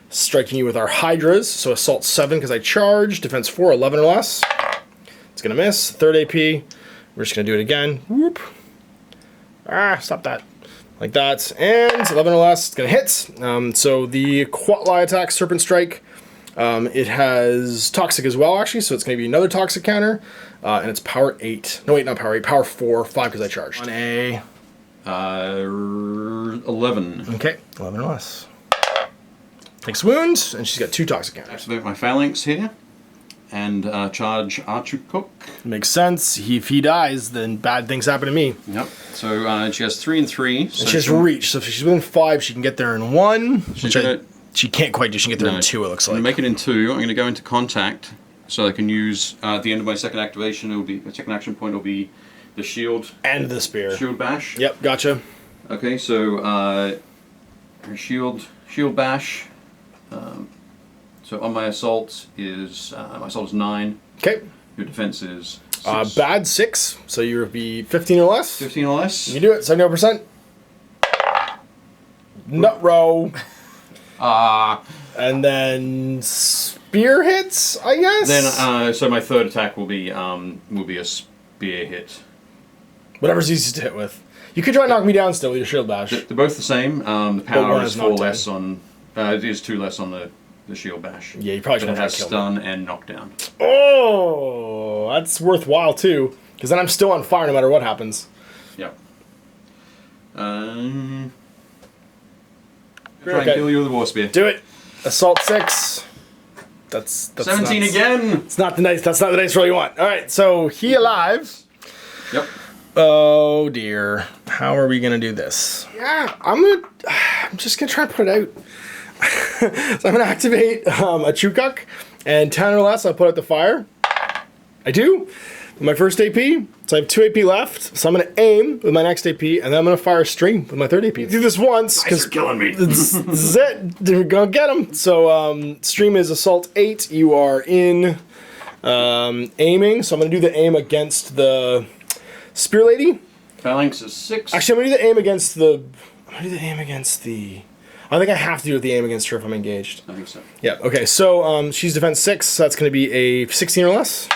striking you with our Hydras. So Assault 7 because I charge, Defense 4, 11 or less. It's going to miss. Third AP. We're just going to do it again. Whoop. Ah, stop that. Like that. And 11 or less. It's going to hit. So the Quatlai attack, Serpent Strike, it has Toxic as well, actually. So it's going to be another Toxic counter. And it's Power 8. No, wait, not Power 8. Power 4. 5 because I charged. On a... 11. Okay, 11 or less. Takes wounds, and she's got 2 Toxic counters. Activate my Phalanx here. And charge Archukuk. Makes sense. If he dies, then bad things happen to me. Yep. So she has 3 and 3. So And she has reach, so if she's within 5, she can get there in 1. She's Which gonna, she can't quite do. She can get there in 2, it looks I'm like. going to make it in 2. I'm going to go into contact. So I can use, at the end of my second activation, it will be, the second action point will be the shield. And the spear. Shield bash. Yep, gotcha. Okay, so shield bash. So on my assault is 9. Okay. Your defense is 6. Bad 6, so you'll be 15 or less. 15 or less. You can do it, 70%. Nut row. And then spear hits, I guess. Then so my third attack will be a spear hit. Whatever's easiest to hit with. You could try and knock me down still with your shield bash. They're both the same. The power one is is 4 knockdown. less on. It is 2 less on the shield bash. Yeah, you probably should But it have has killed stun and knockdown. Oh, that's worthwhile too, because then I'm still on fire no matter what happens. Yep. Try and Okay. kill you with a war spear. Do it. Assault 6. That's 17 not, again. It's not the nice. That's not the nice roll you want. All right, so he alive. Yep. Oh dear. How are we gonna do this? Yeah, I'm just gonna try and put it out. So I'm gonna activate a Chukuk, and 10 or less I'll put out the fire. I do. My first AP, so I have 2 AP left. So I'm gonna aim with my next AP, and then I'm gonna fire a stream with my third AP. Do this once Because you're killing me. this is it. We're gonna get him. So stream is Assault 8. You are in aiming. So I'm gonna do the aim against the Spear Lady. Phalanx is 6. Actually, I'm gonna do the aim against the. I think I have to do the aim against her if I'm engaged. I think so. Yeah. Okay. So she's defense 6. So that's gonna be a 16 or less.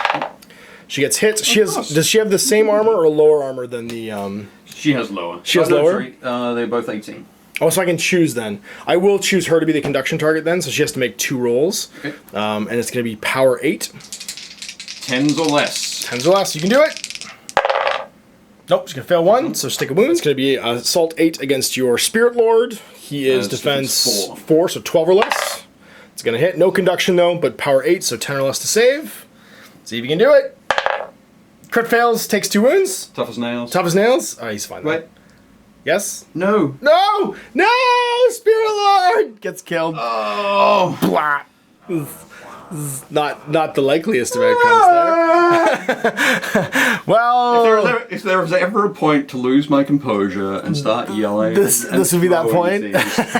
She gets hit. Does she have the same armor or lower armor than the? She has lower. She has lower? Sorry, they're both 18. Oh, so I can choose then. I will choose her to be the conduction target then, so she has to make 2 rolls. Okay. And it's going to be power 8. 10s or less. 10s or less. You can do it. Nope, she's going to fail 1, so stick a wound. It's going to be Assault 8 against your Spirit Lord. He is defense 4, so 12 or less. It's going to hit. No conduction though, but power 8, so 10 or less to save. See if you can do it. Crit fails, takes 2 wounds. Tough as nails. Tough as nails. Oh, he's fine. Wait. Yes? No. No! No! Spirit Lord gets killed. Oh. Blah. This is not the likeliest of outcomes there. Well, If there was ever a point to lose my composure and start yelling, This would be that point?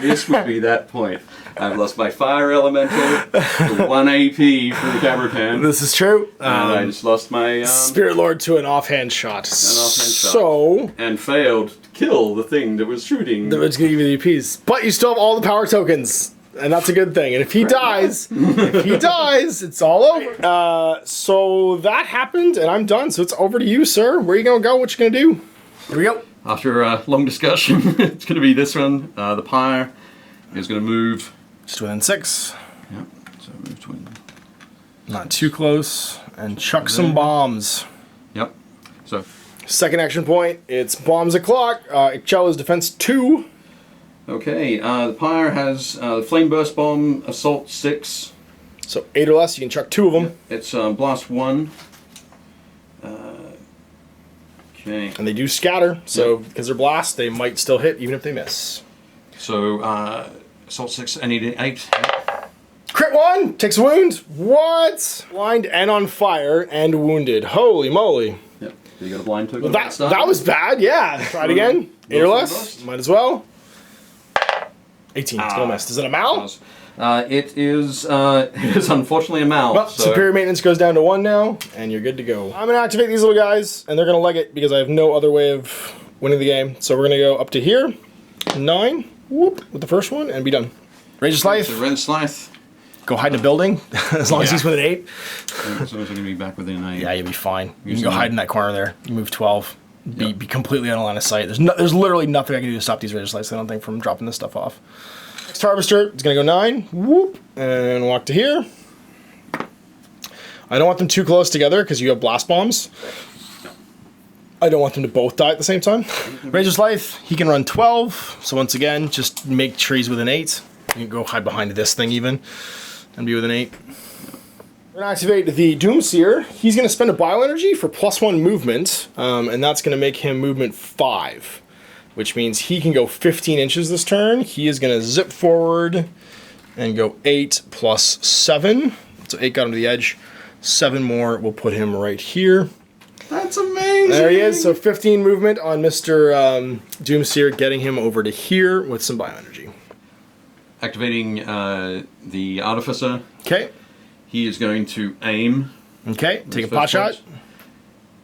This would be that point. I've lost my fire elemental, 1 AP for the Cabracan, this is true. and I just lost my Spirit Lord to an offhand shot. offhand shot. So and failed to kill the thing that was shooting. it's gonna give you the EPs, but you still have all the power tokens. And that's a good thing. And if he dies, it's all over. So that happened, and I'm done. So it's over to you, sir. Where are you gonna go? What you gonna do? Here we go. After a long discussion, it's going to be this one. The pyre is going to move. Just within 6. Yep. So move to. Not too close. And chuck some bombs. Yep. So Second action point. It's bombs o'clock. Ixchel is defense 2. Okay, the Pyre has the Flame Burst Bomb, Assault 6. So 8 or less, you can chuck 2 of them. It's Blast 1. Okay. And they do scatter, so because they're blast, they might still hit even if they miss. So, Assault 6, I need an 8. Crit 1, takes a wound. What? Blind and on fire and wounded. Holy moly. Yep. So you got a blind token. Well, that was bad, yeah. Try it again. 8 or less, might as well. 18, still missed. Is it a Mal? It is unfortunately a Mal. Well, so. superior maintenance goes down to 1 now, and you're good to go. I'm gonna activate these little guys, and they're gonna leg it because I have no other way of winning the game. So we're gonna go up to here, 9, whoop, with the first one, and be done. Rage of Scythe. So Ren Scythe. Go hide in a building, as long as he's within 8. So he's gonna be back within 8. Yeah, you'll be fine. You can go hide in that corner there. You move 12. Be completely on a line of sight. There's literally nothing I can do to stop these Rage of Scythes, I don't think, from dropping this stuff off. Next Harvester, it's gonna go 9, whoop, and walk to here. I don't want them too close together because you have blast bombs. I don't want them to both die at the same time. Rage of Scythe, he can run 12, so once again, just make trees within 8. You can go hide behind this thing even, and be within 8. We're gonna activate the Doomseer. He's gonna spend a bioenergy for +1 movement, and that's gonna make him movement 5. Which means he can go 15 inches this turn. He is going to zip forward and go 8 plus 7. So 8 got him to the edge. 7 more will put him right here. That's amazing. There he is. So 15 movement on Mr. Doomseer, getting him over to here with some bioenergy. Activating the Artificer. Okay. He is going to aim. Okay. Take a pot shot.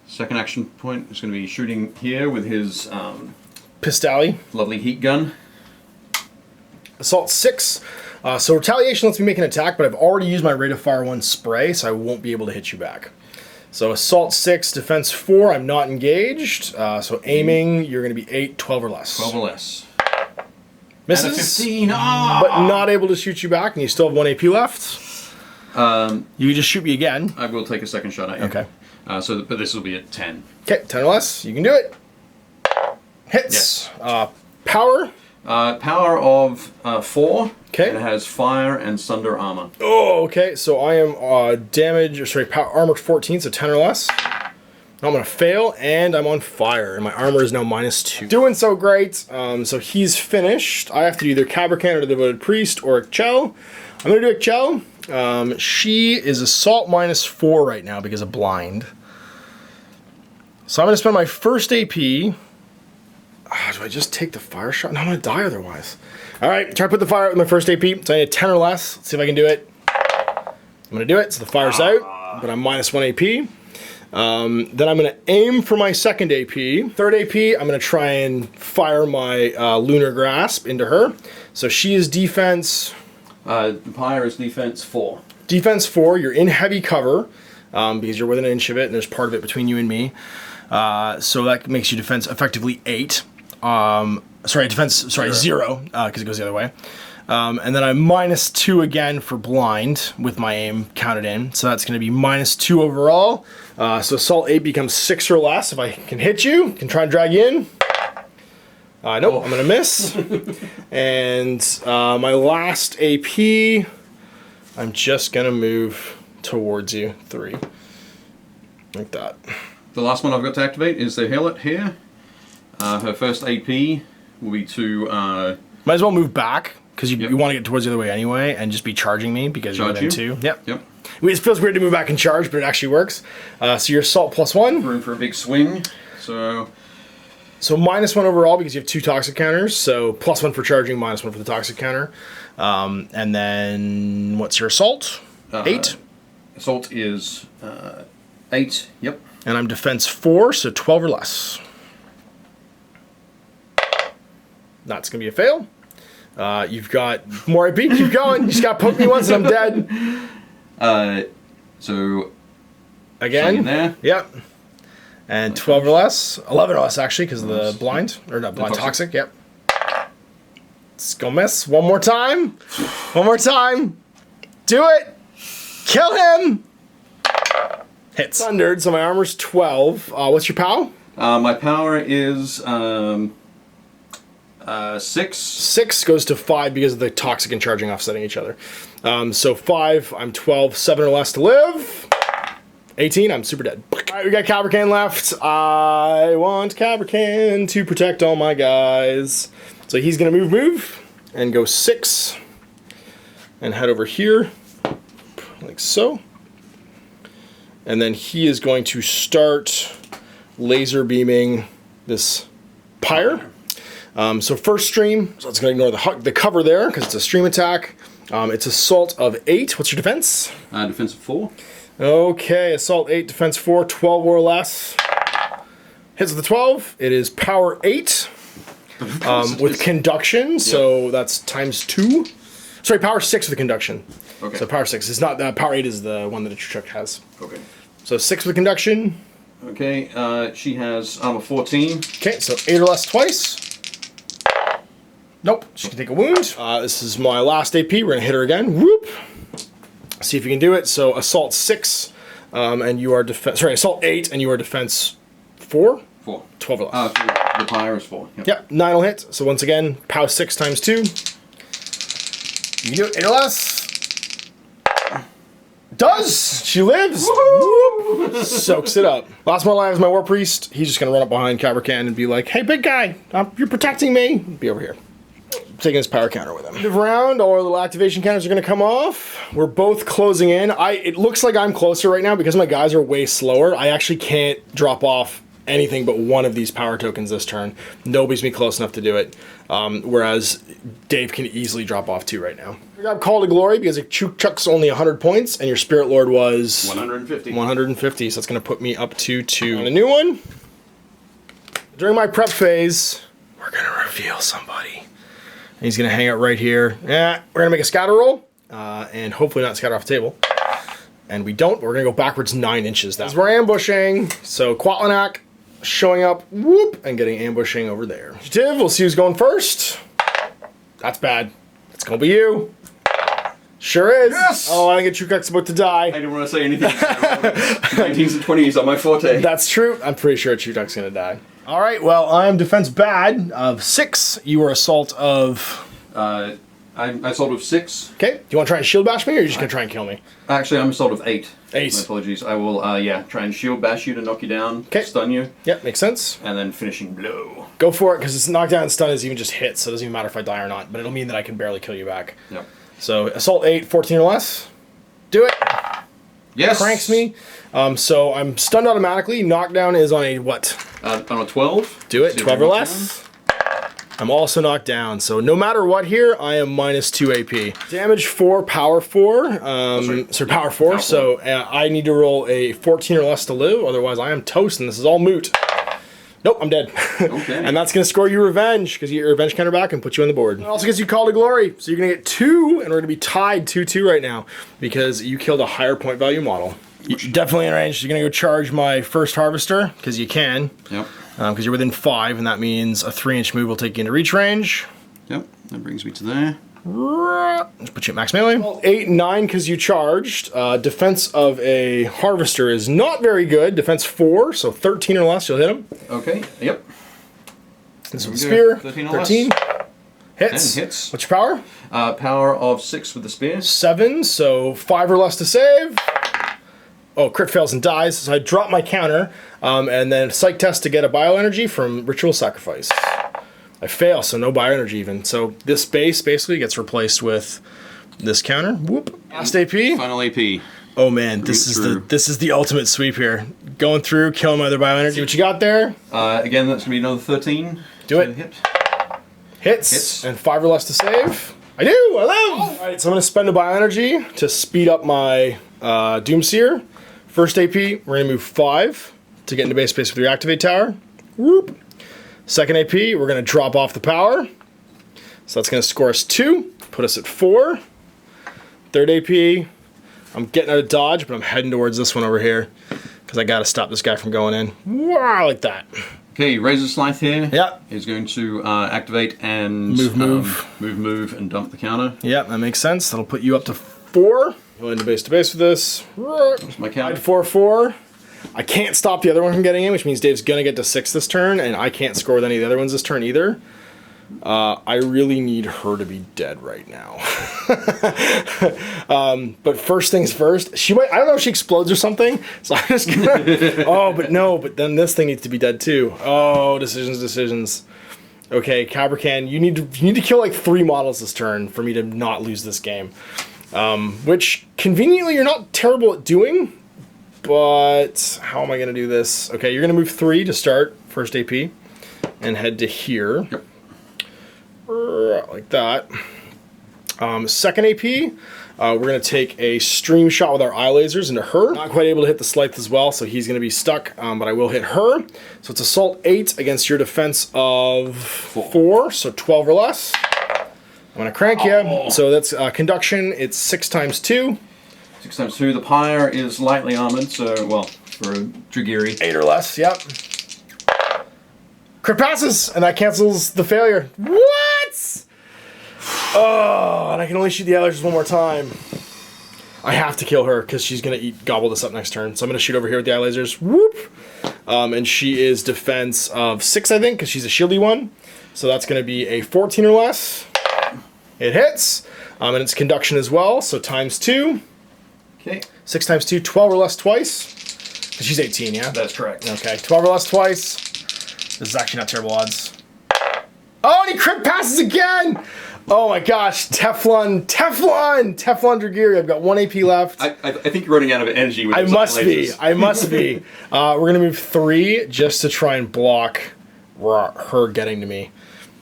Second action point is going to be shooting here with his... Pistally. lovely heat gun. Assault 6. So retaliation lets me make an attack, but I've already used my rate of fire 1 spray, so I won't be able to hit you back. So assault 6, defense 4. I'm not engaged. So aiming, you're going to be 8, 12 or less. 12 or less. Misses. And a 15. Oh! But not able to shoot you back, and you still have 1 AP left. You can just shoot me again. I will take a second shot at you. Okay. But this will be at 10. Okay, 10 or less. You can do it. Hits. Yes. Power. Power of 4. Okay. It has fire and thunder armor. Oh, okay. So I am armored 14, so 10 or less. I'm gonna fail, and I'm on fire, and my armor is now -2. Doing so great. So he's finished. I have to do either Cabrican or the Devoted Priest or Chell. I'm gonna do Chell. She is assault -4 right now because of blind. So I'm gonna spend my first AP. Do I just take the fire shot? No, I'm gonna die otherwise. All right, try to put the fire out with my first AP. So I need a 10 or less. Let's see if I can do it. I'm gonna do it. So the fire's out, but I'm -1 AP. Then I'm gonna aim for my second AP. Third AP, I'm gonna try and fire my Lunar Grasp into her. So she is defense. The Pyre is defense 4. Defense 4. You're in heavy cover because you're within an inch of it, and there's part of it between you and me. So that makes you defense effectively 8. Defense 0 because it goes the other way. And then I'm -2 again for blind with my aim counted in. So that's going to be -2 overall. So assault 8 becomes 6 or less. If I can hit you, can try and drag you in. Nope, I'm going to miss. And my last AP, I'm just going to move towards you 3. Like that. The last one I've got to activate is the Helot here. Her first AP will be to... Might as well move back, because you want to get towards the other way anyway, and just be charging me, because you're within 2. Yep. It feels weird to move back and charge, but it actually works. So you're assault +1. Room for a big swing. So -1 overall, because you have 2 toxic counters. So +1 for charging, -1 for the toxic counter. And then, what's your assault? 8? Assault is 8, yep. And I'm defense 4, so 12 or less. That's going to be a fail. You've got more AP. Keep going. You just got to poke me once and I'm dead. So... Again? There. Yep. And 12 or less. 11 or less, actually, because of the blind. Or not blind, toxic. Yep. Let's go miss. One more time. One more time. Do it. Kill him. Hits. Thundered, so my armor's 12. What's your POW? My power is 6. 6 goes to 5 because of the toxic and charging offsetting each other. So 5, I'm 12, 7 or less to live. 18, I'm super dead. Alright, we got Caprican left. I want Caprican to protect all my guys. So he's gonna move, and go 6. And head over here, like so. And then he is going to start laser beaming this pyre. So first stream, so it's going to ignore the cover there because it's a stream attack. It's assault of 8. What's your defense? Defense of 4. Okay, assault 8, defense 4, 12 or less. Hits with the 12. It is power 8 with conduction, so that's times 2. Sorry, power 6 with conduction. Okay. So power 6 is not power 8 is the one that a true chuck has. Okay. So 6 with conduction. Okay, she has armor 14. Okay, so 8 or less twice. Nope, she can take a wound. This is my last AP. We're gonna hit her again. Whoop. See if you can do it. So assault 6, and you are defense. Sorry, assault 8, and you are defense 4. 4. 12 or less. The pyre is 4. Yep, 9 will hit. So once again, power 6 times 2. You can do it. 8 or less. Does! She lives! Whoop. Soaks it up. Last one alive is my War Priest. He's just gonna run up behind Caprican and be like, hey, big guy, you're protecting me. Be over here. Taking his power counter with him. End of round, all our little activation counters are gonna come off. We're both closing in. It looks like I'm closer right now because my guys are way slower. I actually can't drop off anything but one of these power tokens this turn. Nobody's me close enough to do it. Whereas Dave can easily drop off 2 right now. We got Call to Glory because Chuck's only 100 points and your Spirit Lord was 150. 150, so that's gonna put me up to 2. On a new one, during my prep phase, we're gonna reveal somebody. He's gonna hang out right here. Yeah, we're gonna make a scatter roll, and hopefully not scatter off the table. And we don't, but we're gonna go backwards 9 inches. That's we're ambushing. So Quatlanak showing up, whoop, and getting ambushing over there. Initiative, we'll see who's going first. That's bad. It's gonna be you. Sure is. Yes! Oh, I think a True Cuck's about to die. I didn't want to say anything. 19s and 20s are my forte. That's true. I'm pretty sure a True Cuck's gonna die. All right, well, I'm defense bad of 6. You are assault of... I'm assault of 6. Okay, do you want to try and shield bash me, or are you just going to try and kill me? Actually, I'm assault of 8. 8. My apologies. I will, try and shield bash you to knock you down, Okay. stun you, Yep, makes sense. and then finishing blow. Go for it, because it's knockdown and stun is even just hits, so it doesn't even matter if I die or not, but it'll mean that I can barely kill you back. Yep. So, assault 8, 14 or less. Do it. Yes! Cranks me. So I'm stunned automatically. Knockdown is on a what? On a 12. Do it. Zero 12 or knockdown. less. I'm also knocked down, so no matter what here, I am minus 2 AP. Damage 4, power 4. So power 4, Power so I need to roll a 14 or less to live, otherwise I am toast and this is all moot. Nope, I'm dead. Okay. And that's gonna score you revenge, because you get your revenge counter back and put you on the board. It also gets you Call to Glory, so you're gonna get 2, and we're gonna be tied 2-2 right now, because you killed a higher point value model. You're definitely in range. You're gonna go charge my first harvester, because you can. Yep. Because you're within 5, and that means a 3-inch move will take you into reach range. Yep. That brings me to there. Just put you at max melee. Well, 8 and 9 because you charged. Defense of a harvester is not very good. Defense 4, so 13 or less, you'll hit him. Okay. Yep. This with the spear. 13 or less. 13. Hits. 10 hits. What's your power? Power of 6 with the spear. 7, so 5 or less to save. Oh, crit fails and dies, so I drop my counter, and then psych test to get a bioenergy from Ritual Sacrifice. I fail, so no bioenergy even. So this base basically gets replaced with this counter. Whoop. Last AP. Final AP. Oh man, this is the ultimate sweep here. Going through, killing my other bioenergy. What you got there? Again, that's gonna be another 13. Do it. Hit. Hits. And 5 or less to save. I do. I live. All right, so I'm gonna spend a bioenergy to speed up my Doomseer. First AP, we're gonna move 5 to get into base space with the Reactivate Tower. Whoop. Second AP, we're gonna drop off the power. So that's gonna score us 2, put us at 4. Third AP, I'm getting out of dodge, but I'm heading towards this one over here because I gotta stop this guy from going in. Wow, like that. Okay, Razor Scythe here. Yep. Is going to activate and move, and dump the counter. Yep, that makes sense. That'll put you up to 4. Go into base to base with this. That's my counter. 4-4. I can't stop the other one from getting in, which means Dave's gonna get to 6 this turn, and I can't score with any of the other ones this turn either. I really need her to be dead right now. But first things first, she might, I don't know if she explodes or something, so I'm just gonna, oh, but no, but then this thing needs to be dead too. Oh, decisions. Okay, Cabracan, you need to kill like 3 models this turn for me to not lose this game. Which, conveniently, you're not terrible at doing, but how am I gonna do this? Okay, you're gonna move 3 to start, first AP, and head to here. Yep. Like that. Second AP, we're going to take a stream shot with our eye lasers into her. Not quite able to hit the Scythe as well, so he's going to be stuck, but I will hit her. So it's Assault 8 against your defense of 4, so 12 or less. I'm going to crank you. Oh. So that's Conduction, it's 6 times 2. 6 times 2. The Pyre is lightly armored, so, well, for a Dragyri. 8 or less, yep. Crit passes, and that cancels the failure. What? Oh, and I can only shoot the lasers one more time. I have to kill her because she's gonna gobble this up next turn. So I'm gonna shoot over here with the eye lasers. Whoop! And she is defense of 6, I think, because she's a shieldy one. So that's gonna be a 14 or less. It hits, and it's conduction as well. So times 2. Okay. 6 times 2, 12 or less twice. She's 18, yeah. That's correct. Okay, 12 or less twice. This is actually not terrible odds. Oh, and he crit passes again! Oh my gosh, Teflon Dragyri. I've got 1 AP left. I think you're running out of energy with I those must be. lasers. I must be. We're going to move 3 just to try and block her getting to me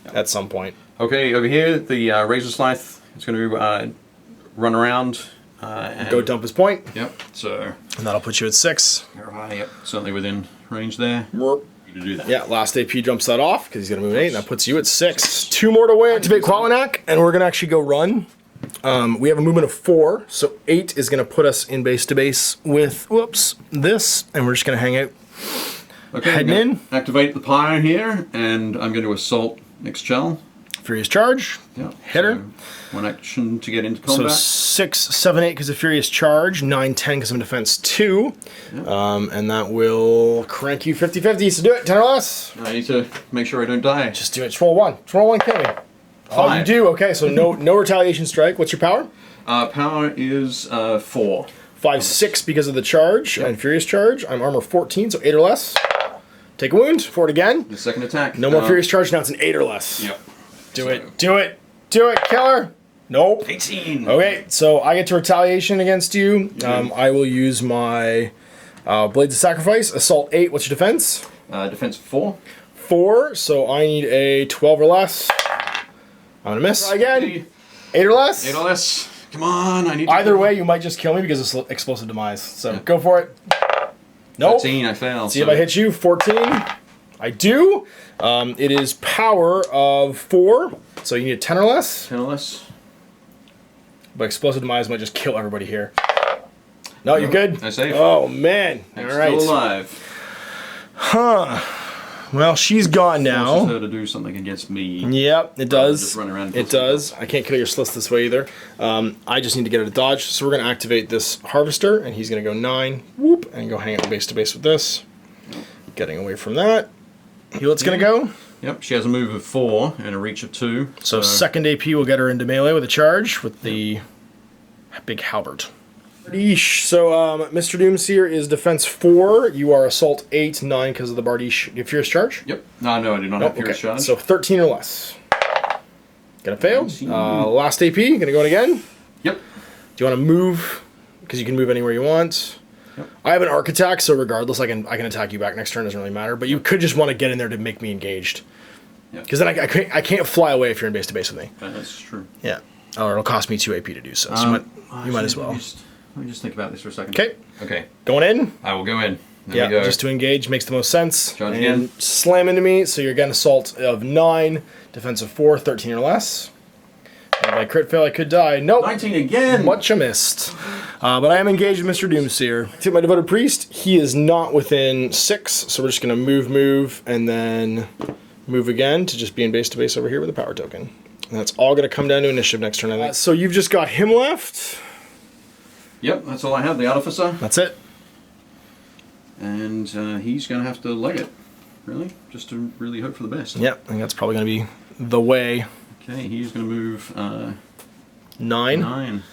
at some point. Okay, over here, the Razor Scythe is going to run around. And Go dump his point. Yep, so... And that'll put you at 6. Yep, certainly within range there. To do that. Yeah, last AP jumps that off because he's going to move 8, and that puts you at 6. 2 more to win. Activate Qualinac, and we're going to actually go run. We have a movement of 4, so 8 is going to put us in base to base with, this, and we're just going to hang out. Okay, heading in. Activate the Pyre here, and I'm going to assault next shell. Furious Charge. Yep. Hit her. So 1 action to get into So combat. 6, 7, 8 because of Furious Charge, 9, 10 because I'm defense 2, Yep. And that will crank you 50-50, so do it, 10 or less. I need to make sure I don't die. Just do it, just roll 1, kill me. Oh, you 5. do, okay, so no retaliation strike. What's your power? Power is 4. 5, 6 because of the charge and Furious Charge. I'm armor 14, so 8 or less. Take a wound, for it again. The second attack. No more Furious Charge, now it's an 8 or less. Yep. Do it, kill her. Nope. 18. Okay, so I get to retaliation against you. I will use my Blades of Sacrifice. Assault 8, what's your defense? Defense 4. 4, so I need a 12 or less. I'm gonna miss. Try again. 8 or less? 8 or less. Come on, I need to... Either way, you might just kill me because of explosive demise. So go for it. Nope. 13, I fail. See if I hit you. 14. I do. It is power of 4, so you need a 10 or less. 10 or less. But explosive demise might just kill everybody here. No, you're good. I save. Oh man! I'm All right. still alive. Huh. Well, she's gone Forces now. her to do something against me. Yep, it does. Just run around and It kill does. I can't kill your Slith this way either. I just need to get her to dodge. So we're going to activate this Harvester, and he's going to go 9. Whoop, and go hang out base to base with this. Getting away from that. Healet's going to go. Yep, she has a move of 4 and a reach of 2. So second AP will get her into melee with a charge with the big halberd. Bardiche. So Mr. Doomseer is defense 4. You are assault 8, 9 because of the Bardiche. You have Fierce Charge? Yep. No, I do not have Fierce Charge. So 13 or less. Gonna fail. Last AP. Gonna go in again. Yep. Do you want to move? Because you can move anywhere you want. Yep. I have an arc attack, so regardless, I can attack you back next turn. Doesn't really matter. But you could just want to get in there to make me engaged. Because then I can't fly away if you're in base to base with me. That's true. Yeah. Or it'll cost me 2 AP to do so. So you might as well. Let me just think about this for a second. Okay. Okay. Going in. I will go in. There we go. Just to engage makes the most sense. Charge and again. Slam into me. So you're getting assault of 9, defense of 4, 13 or less. If I crit fail, I could die. Nope. 19 again. Much a missed. But I am engaged with Mr. Doomseer. Take my Devoted Priest. He is not within 6, so we're just going to move, and then move again to just be in base to base over here with a power token. And that's all going to come down to initiative next turn, I think. So you've just got him left. Yep, that's all I have, the Artificer. That's it. And he's going to have to leg it, really, just to really hope for the best. Yep, I think that's probably going to be the way. Okay, he's going to move 9. 9.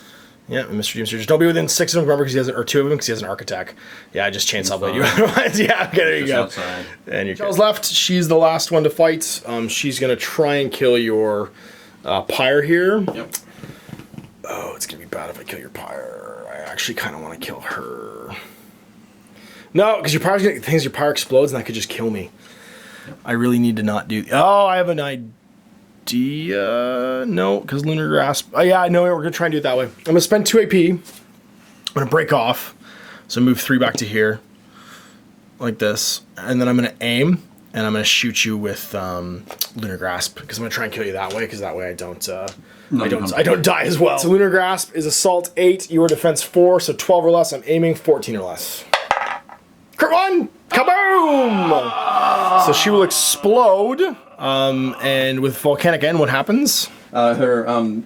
Yeah, Mr. Doomster. Just don't be within 6 of them, remember, because he has, or 2 of them, because he has an arc attack. Yeah, I just chainsaw blade you otherwise. Yeah, okay, there you go. Outside. And your Chel's left. She's the last one to fight. She's going to try and kill your pyre here. Yep. Oh, it's going to be bad if I kill your pyre. I actually kind of want to kill her. No, because your pyre's going to, things, your pyre explodes, and that could just kill me. Yep. I really need to not do. Oh, I have an idea. No, because Lunar Grasp. Oh, yeah, I know. We're going to try and do it that way. I'm going to spend 2 AP. I'm going to break off. So move 3 back to here. Like this. And then I'm going to aim. And I'm going to shoot you with Lunar Grasp. Because I'm going to try and kill you that way. Because that way I don't die as well. So Lunar Grasp is Assault 8. Your Defense 4. So 12 or less. I'm aiming 14 or less. Crit 1! Kaboom! So she will explode. And with Volcanic End, what happens? Her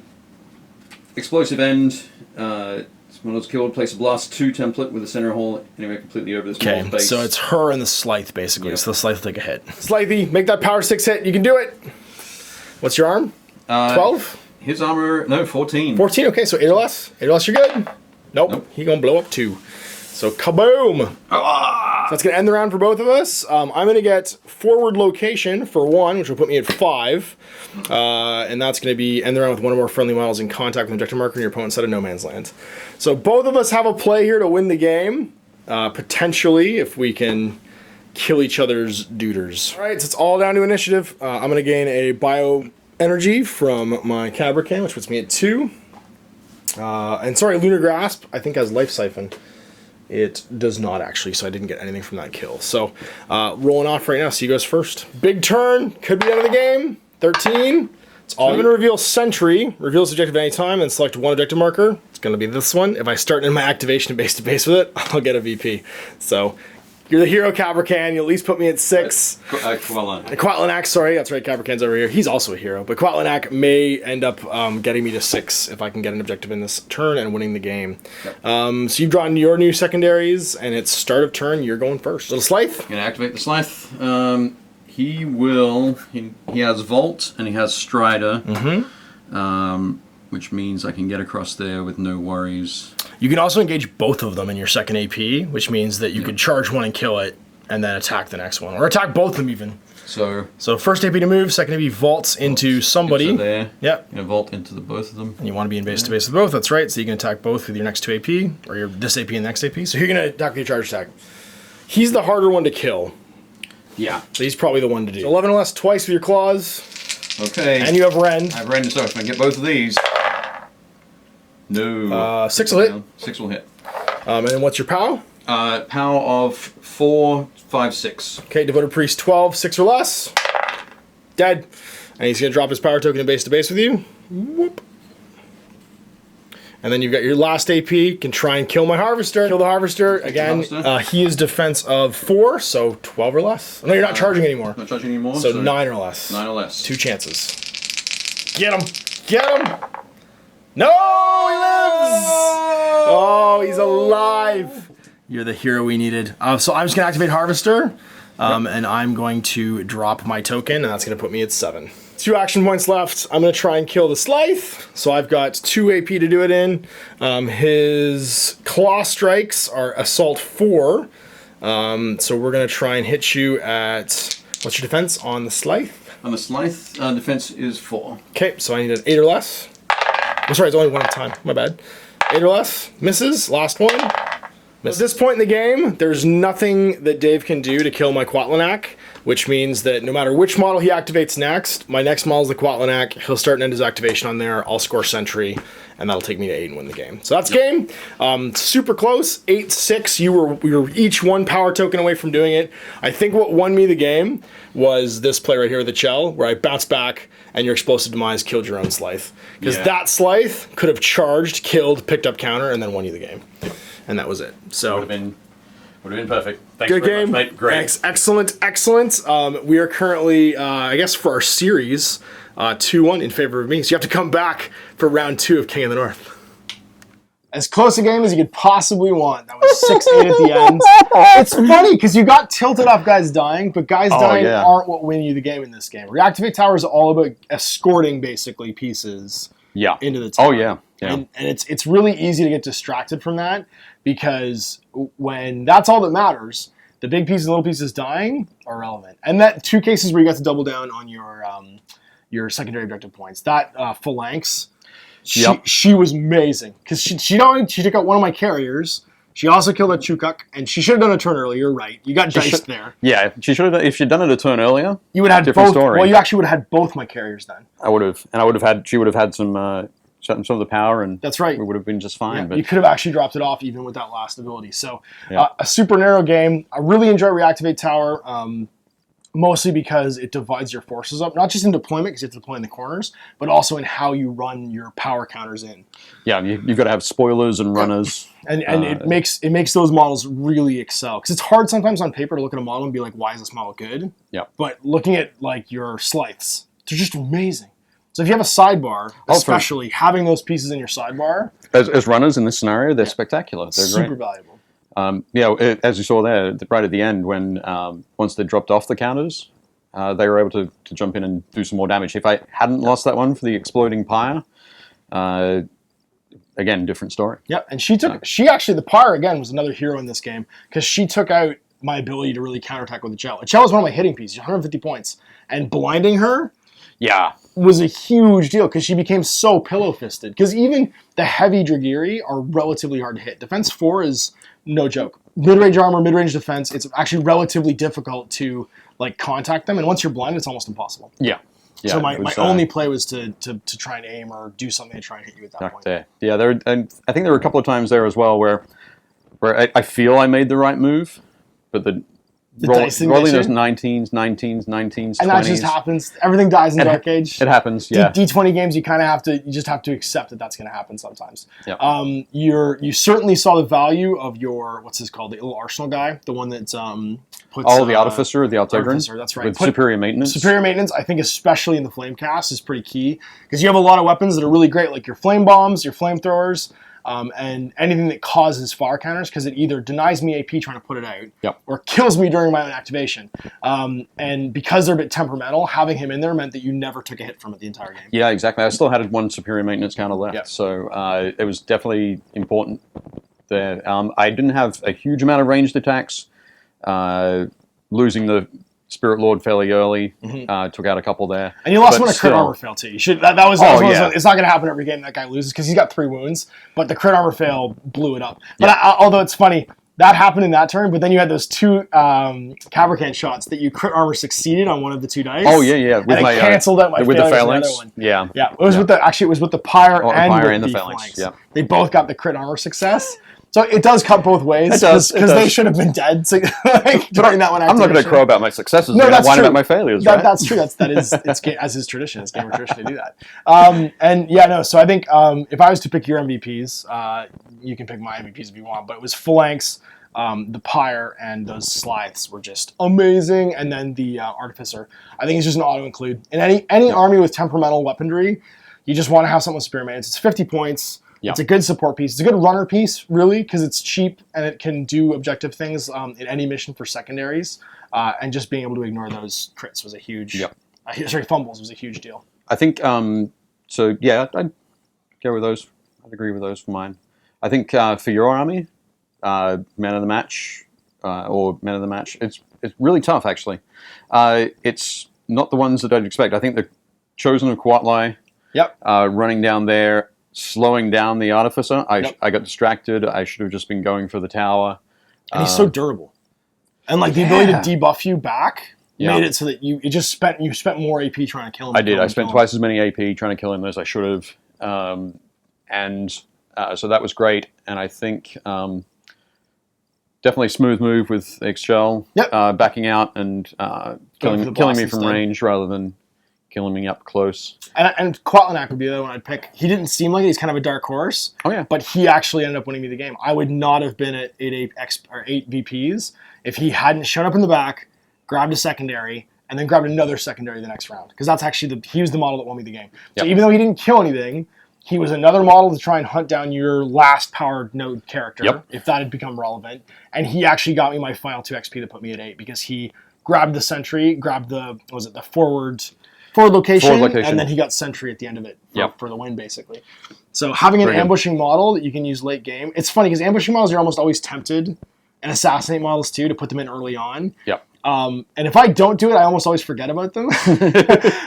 explosive end, when it was killed, place a blast 2 template with a center hole anywhere completely over this wall base. So it's her and the Scythe, basically. Yep. So the Scythe will take a hit. Scythe, make that power 6 hit. You can do it. What's your arm? 12? His armor, no, 14. 14, okay, so 8 or less. 8 or less, you're good. Nope. He gonna blow up 2. So kaboom! So that's gonna end the round for both of us. I'm gonna get forward location for 1, which will put me at 5. And that's gonna be end the round with 1 or more friendly models in contact with an objective marker in your opponent's side of no man's land. So both of us have a play here to win the game. Potentially, if we can kill each other's duders. Alright, so it's all down to initiative. I'm gonna gain a bio energy from my Cabracan, which puts me at 2. And sorry, Lunar Grasp, I think has Life Siphon. It does not actually, so I didn't get anything from that kill. So, rolling off right now, so he goes first. Big turn, could be the end of the game. 13. It's all going to reveal Sentry. Reveals objective at any time, and select 1 objective marker. It's going to be this one. If I start in my activation base to base with it, I'll get a VP. So, you're the hero, Cabracan. You at least put me at 6. Quatlanac, sorry. That's right, Cabracan's over here. He's also a hero. But Quatlanac may end up getting me to 6 if I can get an objective in this turn and winning the game. Yep. So you've drawn your new secondaries, and it's start of turn. You're going first. Little Scythe. Going to activate the Scythe. He will... He has Vault, and he has Strider. Which means I can get across there with no worries. You can also engage both of them in your second AP, which means that you could charge one and kill it, and then attack the next one. Or attack both of them even. So first AP to move, second AP vaults into somebody. So there. Yep. You're going to vault into both of them. And you want to be in base to base with both, that's right. So you can attack both with your next 2 AP, or your this AP and next AP. So you're going to attack with your charge attack. He's the harder one to kill. Yeah. So he's probably the one to do. So 11 or less twice with your claws. Okay. And you have Rend. I have Rend, so if I get both of these... No. 6 will hit. 6 will hit. And then what's your POW? POW of 4, 5, 6. Okay, Devoted Priest 12, 6 or less. Dead. And he's going to drop his power token in base to base with you. Whoop. And then you've got your last AP. Can try and kill my Harvester. Kill the Harvester. Again, he is defense of 4, so 12 or less. No, you're not charging anymore. Not charging anymore. So 9 or less. 9 or less. 2 chances. Get him. Get him. No, he lives! Oh, he's alive! You're the hero we needed. So I'm just going to activate Harvester, and I'm going to drop my token, and that's going to put me at 7. 2 action points left. I'm going to try and kill the Scythe. So I've got 2 AP to do it in. His Claw Strikes are Assault 4. So we're going to try and hit you at... What's your defense on the Scythe? On the Scythe, defense is 4. Okay, so I need an 8 or less. I'm sorry, it's only 1 at a time. My bad. 8 or less. Misses. Last one. At this point in the game, there's nothing that Dave can do to kill my Quatlanac, which means that no matter which model he activates next, my next model is the Quatlanac. He'll start and end his activation on there. I'll score Sentry, and that'll take me to 8 and win the game. So that's game. Super close. 8-6. We were each 1 power token away from doing it. I think what won me the game was this play right here with the Chell, where I bounced back, and your Explosive Demise killed your own Scythe. Because that Scythe could have charged, killed, picked up counter, and then won you the game. And that was it. So would have been perfect. Thanks good very game. much, mate. Great. Thanks. Excellent. We are currently, I guess, for our series, 2-1 in favor of me. So you have to come back for round 2 of King of the North. as close a game as you could possibly want. That was 6-8 at the end. It's funny because you got tilted off guys dying, but guys dying aren't what win you the game in this game. Reactivate Tower is all about escorting basically pieces into the tower. Oh yeah. And it's really easy to get distracted from that because when that's all that matters, the big pieces and little pieces dying are irrelevant. And that 2 cases where you got to double down on your secondary objective points. That phalanx. She was amazing because she took out one of my carriers. She also killed a Chukuk, and she should have done a turn earlier. You're right. You got diced there. Yeah, she should have. If she'd done it a turn earlier, you would have had both. Story. Well, you actually would have had both my carriers then. I would have, and I would have had. She would have had some of the power, and that's right. We would have been just fine. Yeah, but you could have actually dropped it off even with that last ability. So, a super narrow game. I really enjoy Reactivate Tower. Mostly because it divides your forces up, not just in deployment, because you have to deploy in the corners, but also in how you run your power counters in. Yeah, you've got to have spoilers and runners. And it makes those models really excel. Because it's hard sometimes on paper to look at a model and be like, why is this model good? Yeah. But looking at like your scythes, they're just amazing. So if you have a sidebar, especially having those pieces in your sidebar. As runners in this scenario, they're spectacular. They're super great. Valuable. As you saw there, right at the end, when once they dropped off the counters, they were able to jump in and do some more damage. If I hadn't lost that one for the exploding pyre, again, different story. Yeah, and she actually, the pyre, again, was another hero in this game, because she took out my ability to really counterattack with the gel. A gel was one of my hitting pieces, 150 points. And blinding her was a huge deal, because she became so pillow-fisted. Because even the heavy Dragyri are relatively hard to hit. Defense 4 is no joke. Mid-range armor, mid-range defense, it's actually relatively difficult to like contact them, and once you're blind, it's almost impossible. Yeah. So my only play was to try and aim or do something to try and hit you at that point. There. Yeah, and I think there were a couple of times there as well where I feel I made the right move, but rolling those 19s, 20s. And that just happens. Everything dies in Dark Age. It happens, yeah. D20 games, you just have to accept that that's going to happen sometimes. Yep. You certainly saw the value of your, what's this called, the little arsenal guy, the one that's puts... the Artificer, the Artificer, that's right. With superior maintenance. Superior maintenance, I think especially in the Flame Cast, is pretty key, because you have a lot of weapons that are really great, like your flame bombs, your flamethrowers, and anything that causes fire counters, because it either denies me AP trying to put it out, or kills me during my own activation. And because they're a bit temperamental, having him in there meant that you never took a hit from it the entire game. Yeah, exactly. I still had one superior maintenance counter left, so it was definitely important there. I didn't have a huge amount of ranged attacks. Losing the Spirit Lord fairly early, took out a couple there. And you lost one a crit armor fail too. It's not going to happen every game that guy loses, because he's got 3 wounds, but the crit armor fail blew it up. But although it's funny, that happened in that turn, but then you had those 2 Cavalcant shots that you crit armor succeeded on one of the 2 dice. Oh yeah. With and it canceled out my with the phalanx. The other one. Yeah. It was with the pyre and the phalanx. Yeah. They both got the crit armor success. So it does cut both ways, because they should have been dead. So, during that one, I'm not going to crow about my successes. No, that's whine true. about my failures. Right? That's true. It's as is tradition. It's gamer tradition to do that. So I think if I was to pick your MVPs, you can pick my MVPs if you want. But it was phalanx, the pyre, and those scythes were just amazing. And then the artificer, I think it's just an auto include in any army with temperamental weaponry. You just want to have something with superior maintenance. It's 50 points. It's a good support piece. It's a good runner piece, really, because it's cheap and it can do objective things in any mission for secondaries. And just being able to ignore those crits was a huge... fumbles was a huge deal. I think, I'd go with those. I'd agree with those for mine. I think for your army, man of the match, it's really tough, actually. It's not the ones that I'd expect. I think the Chosen of Kuatlai, running down there, slowing down the Artificer. I got distracted. I should have just been going for the tower. And he's so durable. And like the ability to debuff you back made it so that you spent more AP trying to kill him. I did. I spent twice as many AP trying to kill him as I should have. So that was great. And I think definitely smooth move with Excel, backing out and killing me from range rather than killing me up close. And Kuatlai would be the other one I'd pick. He didn't seem like he's kind of a dark horse. Oh yeah. But he actually ended up winning me the game. I would not have been at 8 VPs if he hadn't shown up in the back, grabbed a secondary, and then grabbed another secondary the next round. Because that's actually he was the model that won me the game. So even though he didn't kill anything, He was another model to try and hunt down your last powered node character, Yep. if that had become relevant. And he actually got me my final 2 XP to put me at 8 because he grabbed the sentry, grabbed the forward location, and then he got sentry at the end of it for the win, basically. So having an ambushing model that you can use late game, it's funny because ambushing models, you're almost always tempted, and assassinate models too, to put them in early on. Yep. And if I don't do it, I almost always forget about them.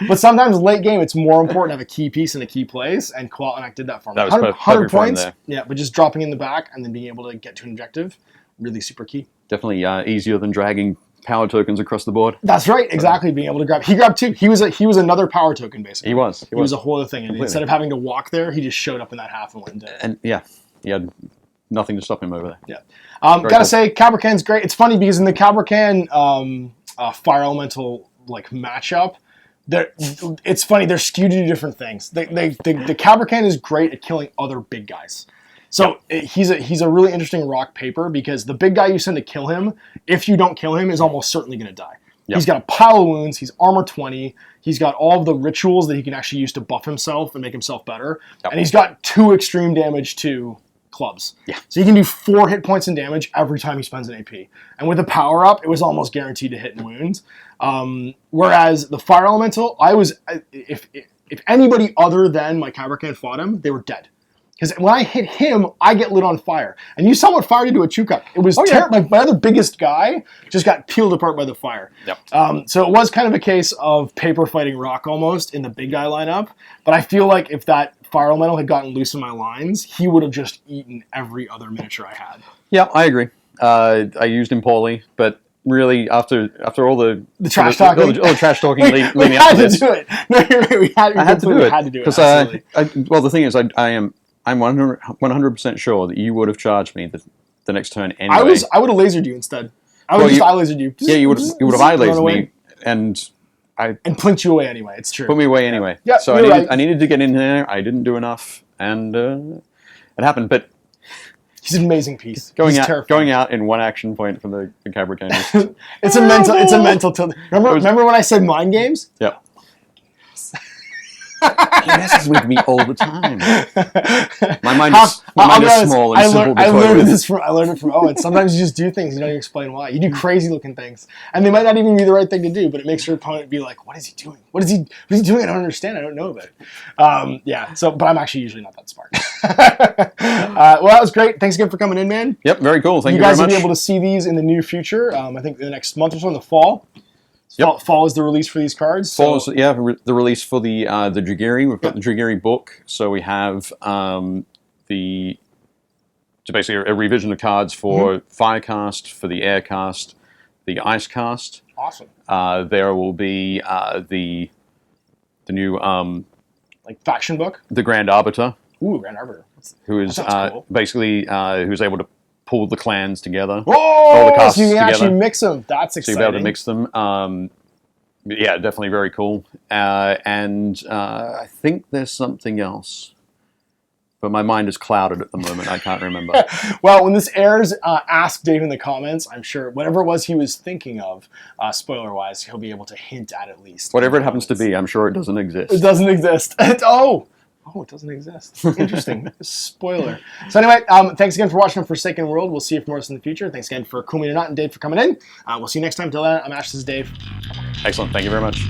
But sometimes late game, it's more important to have a key piece in a key place, and Kukulkani did that for me. That was 100 points, there. yeah, but just dropping in the back and then being able to get to an objective, really super key. Definitely easier than dragging power tokens across the board. That's right, exactly. Being able to grab, he grabbed 2. He was another power token basically. He was a whole other thing, and instead of having to walk there, he just showed up in that half and went and did it. And yeah, he had nothing to stop him over there. Yeah. Gotta say, Cabracan's great. It's funny because in the Cabracan Fire Elemental like matchup, it's funny, they're skewed to different things. The Cabracan is great at killing other big guys. So he's a really interesting rock paper because the big guy you send to kill him, if you don't kill him, is almost certainly going to die. Yep. He's got a pile of wounds. He's armor 20. He's got all of the rituals that he can actually use to buff himself and make himself better. Yep. And he's got 2 extreme damage to clubs. Yeah. So he can do 4 hit points in damage every time he spends an AP. And with the power up, it was almost guaranteed to hit and wound. Whereas the Fire Elemental, if anybody other than my Cabracan fought him, they were dead. Because when I hit him, I get lit on fire. And you saw what fire did to a Chukuk. It was terrible. My other biggest guy just got peeled apart by the fire. Yep. So it was kind of a case of paper fighting rock almost in the big guy lineup. But I feel like if that Fire Elemental had gotten loose in my lines, he would have just eaten every other miniature I had. Yeah, I agree. I used him poorly, but really after all the trash talking, all the trash talking we leading had up to to this, do it. No, you're right. I had to do it because the thing is, I'm 100% sure that you would have charged me the next turn anyway. I would have lasered you instead. I would have eye lasered you. Yeah, you would have eye lasered me and plinked you away anyway. It's true. Put me away anyway. Yeah, so I needed to get in there. I didn't do enough, and it happened. But he's an amazing piece. Going out in 1 action point from the Cabracan. It's a mental tilt. Remember when I said mind games? Yep. He messes with me all the time. My mind is small and simple. I learned it from Owen. Sometimes you just do things, you don't even explain why. You do crazy looking things, and they might not even be the right thing to do, but it makes your opponent be like, "What is he doing? What is he doing? I don't understand. I don't know about it." Yeah. So, but I'm actually usually not that smart. Well, that was great. Thanks again for coming in, man. Yep. Very cool. Thank you very much. You guys guys will be able to see these in the near future. I think in the next month or so in the fall. Yep. Fall is the release for these cards. Fall is, the release for the Dragyri. We've got the Dragyri book, so we have basically a revision of cards for Fire Caste, for the Air Caste, the Ice Caste. Awesome. There will be the new like faction book. The Grand Arbiter. Ooh, Grand Arbiter. Who is cool. basically who's able to pull the clans together. Oh, so you can actually mix them. That's exciting. So you'll be able to mix them. Yeah, definitely very cool. And I think there's something else. But my mind is clouded at the moment. I can't remember. Well, when this airs, ask Dave in the comments. I'm sure whatever it was he was thinking of, spoiler-wise, he'll be able to hint at least. Whatever it happens to be, I'm sure it doesn't exist. It doesn't exist. Oh, it doesn't exist. Interesting. Spoiler. So anyway, thanks again for watching Forsaken World. We'll see you for more in the future. Thanks again for Kumi or not and Dave for coming in. We'll see you next time. Till then, I'm Ash. This is Dave. Excellent. Thank you very much.